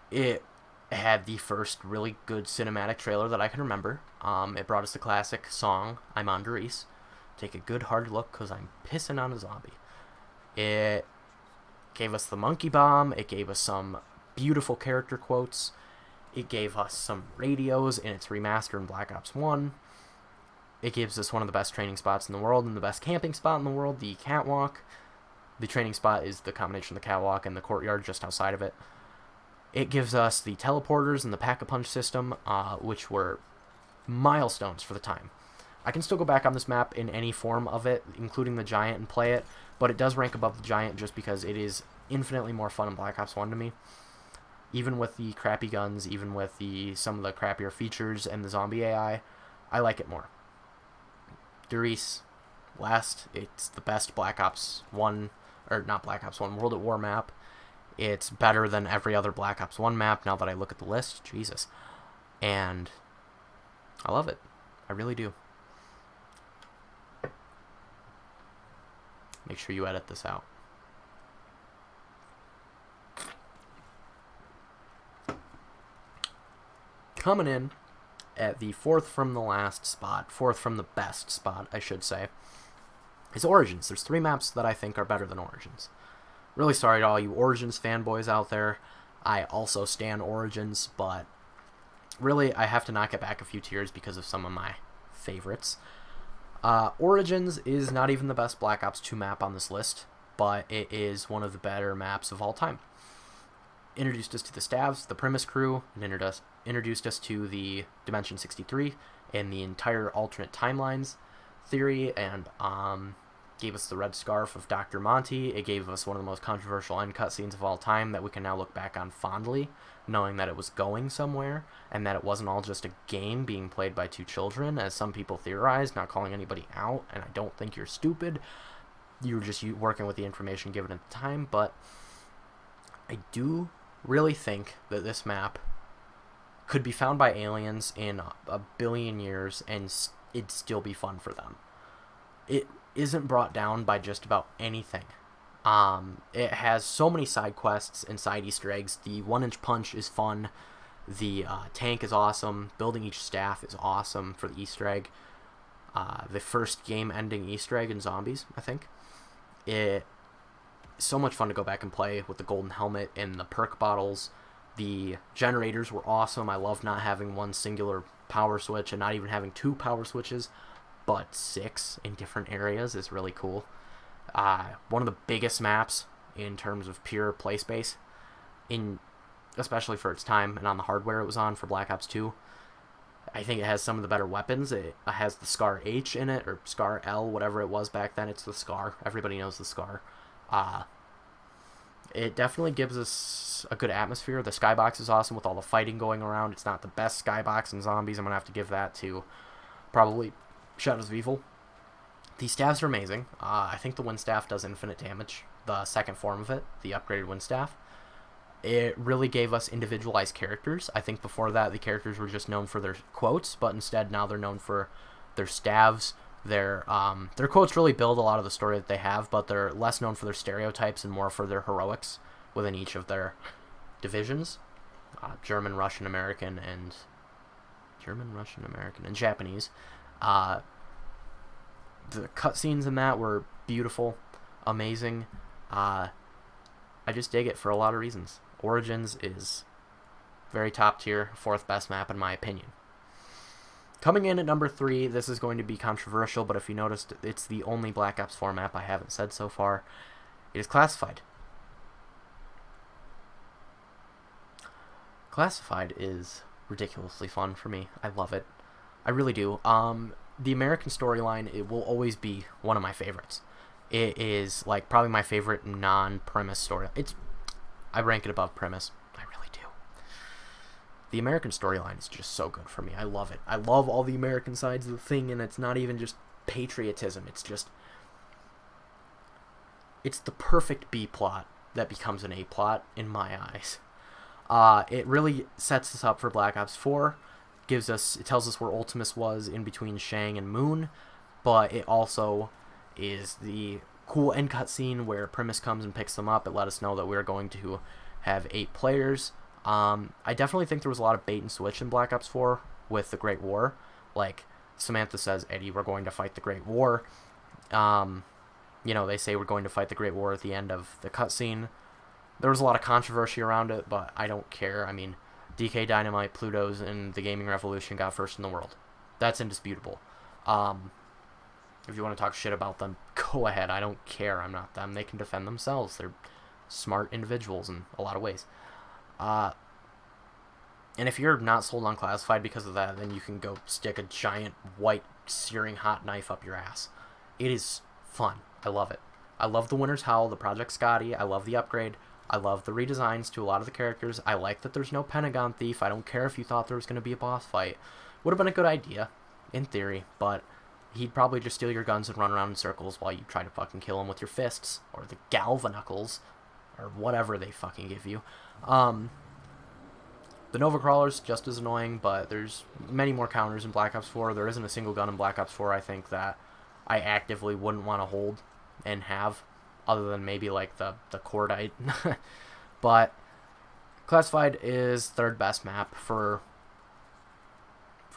A: It had the first really good cinematic trailer that I can remember. It brought us the classic song, I'm on Dries. Take a good hard look, because I'm pissing on a zombie. It gave us the monkey bomb. It gave us some beautiful character quotes. It gave us some radios in its remaster in Black Ops 1. It gives us one of the best training spots in the world and the best camping spot in the world, the catwalk. The training spot is the combination of the catwalk and the courtyard just outside of it. It gives us the teleporters and the pack-a-punch system, which were milestones for the time. I can still go back on this map in any form of it, including the Giant, and play it, but it does rank above the Giant just because it is infinitely more fun in Black Ops 1 to me. Even with the crappy guns, even with some of the crappier features and the zombie AI, I like it more. Dries, last, it's the best Black Ops 1, or not Black Ops 1, World at War map. It's better than every other Black Ops 1 map now that I look at the list. Jesus. And I love it. I really do. Make sure you edit this out. Coming in at the fourth from the last spot, fourth from the best spot, I should say, is Origins. There's 3 maps that I think are better than Origins. Really sorry to all you Origins fanboys out there. I also stan Origins, but really I have to knock it back a few tiers because of some of my favorites. Origins is not even the best Black Ops 2 map on this list, but it is one of the better maps of all time. Introduced us to the Stavs, the Primus crew, and introduced us to the Dimension 63 and the entire alternate timelines theory, and gave us the red scarf of Dr. Monty. It gave us one of the most controversial end cutscenes of all time that we can now look back on fondly, knowing that it was going somewhere, and that it wasn't all just a game being played by 2 children, as some people theorized, not calling anybody out, and I don't think you're stupid. You were just working with the information given at the time, but I do really think that this map could be found by aliens in a billion years, and it'd still be fun for them. It isn't brought down by just about anything. It has so many side quests and side Easter eggs. The 1-inch punch is fun. The tank is awesome. Building each staff is awesome for the Easter egg. The first game-ending Easter egg in Zombies, I think. It's so much fun to go back and play with the golden helmet and the perk bottles. The generators were awesome. I love not having one singular power switch and not even having 2 power switches, but 6 in different areas is really cool. One of the biggest maps in terms of pure play space, especially for its time and on the hardware it was on for Black Ops 2. I think it has some of the better weapons. It has the Scar H in it, or Scar L, whatever it was back then. It's the Scar. Everybody knows the Scar. It definitely gives us a good atmosphere. The Skybox is awesome with all the fighting going around. It's not the best Skybox in Zombies. I'm going to have to give that to probably Shadows of Evil. The staffs are amazing. I think the Wind Staff does infinite damage. The second form of it, the upgraded Wind Staff. It really gave us individualized characters. I think before that the characters were just known for their quotes, but instead now they're known for their staves. Their quotes really build a lot of the story that they have, but they're less known for their stereotypes and more for their heroics within each of their divisions. German, Russian, American, and Japanese. The cutscenes in that were beautiful, amazing. I just dig it for a lot of reasons. Origins is very top tier, 4th best map in my opinion. Coming in at number 3, this is going to be controversial, but if you noticed, it's the only Black Ops 4 map I haven't said so far. It is Classified. Classified is ridiculously fun for me. I love it. I really do. The American storyline, it will always be one of my favorites. It is like probably my favorite non-premise story. I rank it above premise. I really do. The American storyline is just so good for me. I love it. I love all the American sides of the thing, and it's not even just patriotism. It's the perfect B plot that becomes an A plot in my eyes. It really sets us up for Black Ops 4. it tells us where Ultimus was in between Shang and Moon, but it also is the cool end cutscene where Primus comes and picks them up. It let us know that we're going to have 8 players. I definitely think there was a lot of bait and switch in Black Ops 4 with the Great War. Like, Samantha says, Eddie, we're going to fight the Great War. You know, they say we're going to fight the Great War at the end of the cutscene. There was a lot of controversy around it, but I don't care. I mean, DK Dynamite, Pluto's, and the Gaming Revolution got first in the world. That's indisputable. If you want to talk shit about them, go ahead. I don't care. I'm not them. They can defend themselves. They're smart individuals in a lot of ways. And if you're not sold on Classified because of that, then you can go stick a giant white searing hot knife up your ass. It is fun. I love it. I love the Winter's Howl, the Project Scotty. I love the upgrade. I love the redesigns to a lot of the characters. I like that there's no Pentagon Thief. I don't care if you thought there was going to be a boss fight. Would have been a good idea, in theory, but he'd probably just steal your guns and run around in circles while you try to fucking kill him with your fists, or the Galvanuckles, or whatever they fucking give you. The Nova Crawler's just as annoying, but there's many more counters in Black Ops 4. There isn't a single gun in Black Ops 4, I think, that I actively wouldn't want to hold and have, other than maybe like the Cordite. But Classified is third best map for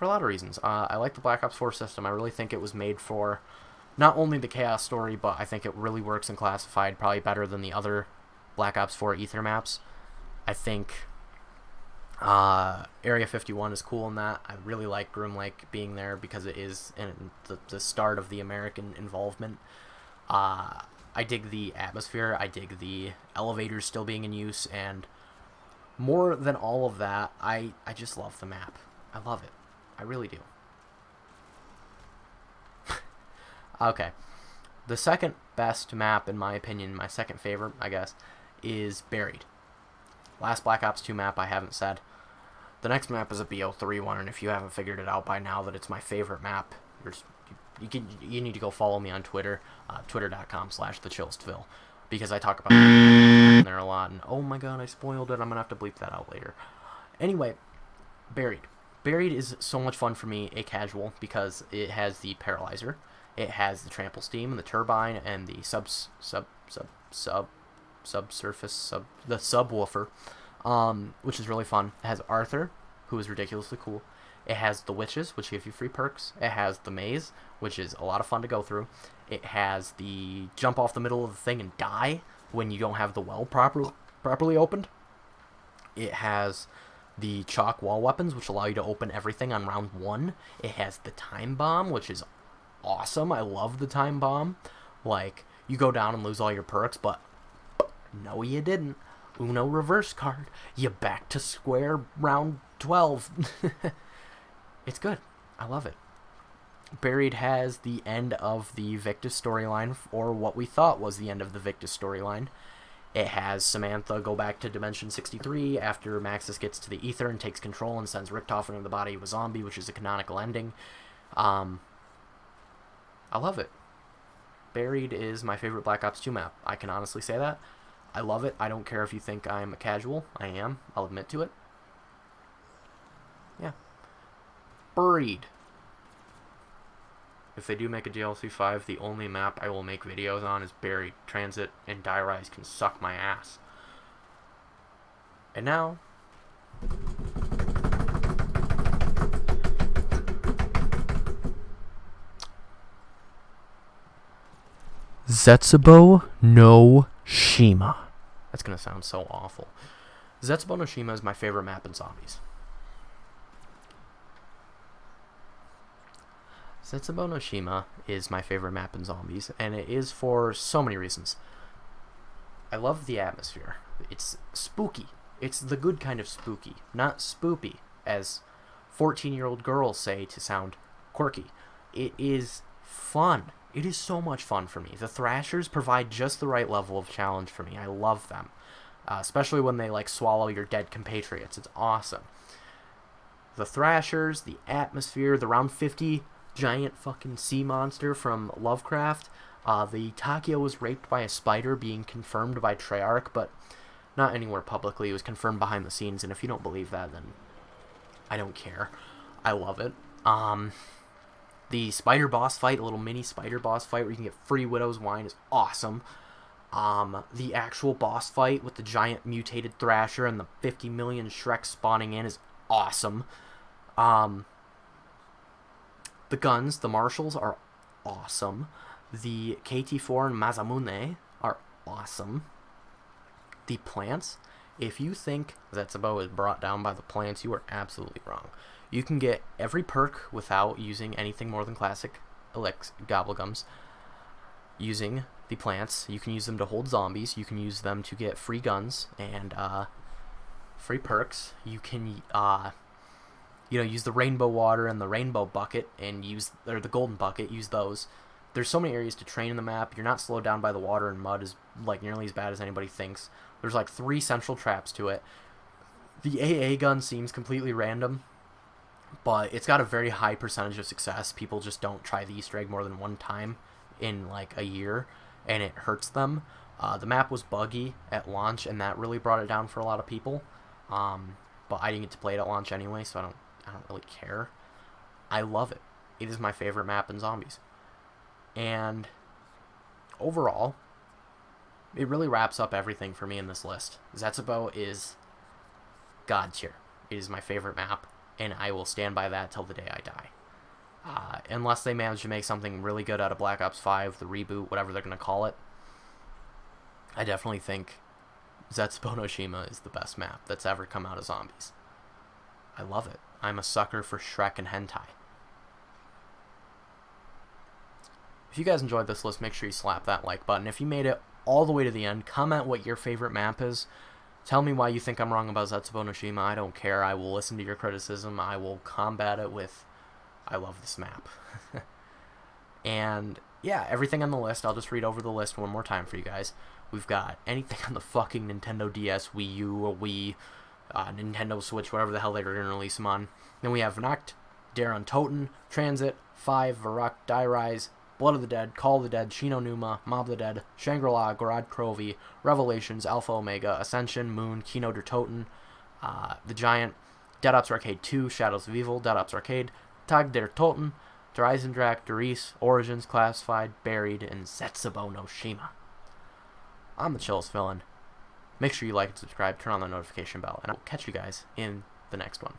A: a lot of reasons. I like the Black Ops 4 system. I really think it was made for not only the Chaos story, but I think it really works in Classified probably better than the other Black Ops 4 Aether maps. I think Area 51 is cool in that. I really like Groom Lake being there because it is in the start of the American involvement. I dig the atmosphere. I dig the elevators still being in use, and more than all of that, I just love the map. I love it. I really do. Okay. The second best map, in my opinion, my second favorite, I guess, is Buried. Last Black Ops 2 map I haven't said. The next map is a BO3 one, and if you haven't figured it out by now that it's my favorite map, you need to go follow me on Twitter, twitter.com/thechillistville, because I talk about it there a lot, and oh my god, I spoiled it, I'm gonna have to bleep that out later. Anyway, Buried. Buried is so much fun for me, a casual, because it has the Paralyzer, it has the Trample Steam, and the Turbine, and the subwoofer, which is really fun. It has Arthur, who is ridiculously cool. It has the Witches, which give you free perks. It has the Maze, which is a lot of fun to go through. It has the jump off the middle of the thing and die when you don't have the well properly opened. It has the chalk wall weapons, which allow you to open everything on round 1. It has the Time Bomb, which is awesome. I love the Time Bomb. Like, you go down and lose all your perks, but no, you didn't. Uno reverse card. You back to square round 12. It's good. I love it. Buried has the end of the Victus storyline, or what we thought was the end of the Victus storyline. It has Samantha go back to Dimension 63 after Maxis gets to the Aether and takes control and sends Richtofen into the body of a zombie, which is a canonical ending. I love it. Buried is my favorite Black Ops 2 map. I can honestly say that. I love it. I don't care if you think I'm a casual. I am. I'll admit to it. Yeah. Buried. If they do make a DLC 5, the only map I will make videos on is Buried. Transit and Die Rise can suck my ass. And now... Zetsubou no Shima. That's going to sound so awful. Zetsubou no Shima is my favorite map in Zombies. Zetsubou no Shima is my favorite map in Zombies, and it is for so many reasons. I love the atmosphere. It's spooky. It's the good kind of spooky, not spoopy, as 14-year-old girls say to sound quirky. It is fun. It is so much fun for me. The Thrashers provide just the right level of challenge for me. I love them. Especially when they, like, swallow your dead compatriots. It's awesome. The Thrashers, the atmosphere, the round 50 giant fucking sea monster from Lovecraft. The Takeo was raped by a spider, being confirmed by Treyarch, but not anywhere publicly. It was confirmed behind the scenes, and if you don't believe that, then I don't care. I love it. The spider boss fight, a little mini spider boss fight where you can get free Widow's Wine, is awesome. The actual boss fight with the giant mutated Thrasher and the 50 million Shreks spawning in is awesome. The guns, the marshals, are awesome. The KT4 and Mazamune are awesome. The plants, if you think Zetsubou is brought down by the plants, you are absolutely wrong. You can get every perk without using anything more than classic gobblegums. Using the plants, you can use them to hold zombies. You can use them to get free guns and free perks. You can use the rainbow water and the rainbow bucket and the golden bucket. Use those. There's so many areas to train in the map. You're not slowed down by the water and mud is like nearly as bad as anybody thinks. There's like 3 central traps to it. The AA gun seems completely random, but it's got a very high percentage of success. People just don't try the Easter egg more than one time in like a year, and it hurts them. The map was buggy at launch, and that really brought it down for a lot of people. But I didn't get to play it at launch anyway, so I don't really care. I love it. It is my favorite map in Zombies. And overall, it really wraps up everything for me in this list. Zetsubou is God tier. It is my favorite map, and I will stand by that till the day I die. Unless they manage to make something really good out of Black Ops 5, the reboot, whatever they're going to call it, I definitely think Zetsubou no Shima is the best map that's ever come out of Zombies. I love it. I'm a sucker for Shrek and hentai. If you guys enjoyed this list, make sure you slap that like button. If you made it all the way to the end, comment what your favorite map is. Tell me why you think I'm wrong about Zetsubou no Shima. I don't care. I will listen to your criticism. I will combat it with, I love this map. And yeah, everything on the list, I'll just read over the list one more time for you guys. We've got anything on the fucking Nintendo DS, Wii U, or Wii, Nintendo Switch, whatever the hell they're going to release them on. Then we have Nacht, Der Toten, Transit, 5, Varrock, Die Rise, Blood of the Dead, Call of the Dead, Shino Numa, Mob of the Dead, Shangri-La, Gorod Krovi, Revelations, Alpha Omega, Ascension, Moon, Kino Der Toten, The Giant, Dead Ops Arcade 2, Shadows of Evil, Dead Ops Arcade, Tag Der Toten, Der Eisendrache, Derice, Origins, Classified, Buried, and Zetsubou no Shima. I'm the chillest villain. Make sure you like and subscribe, turn on the notification bell, and I'll catch you guys in the next one.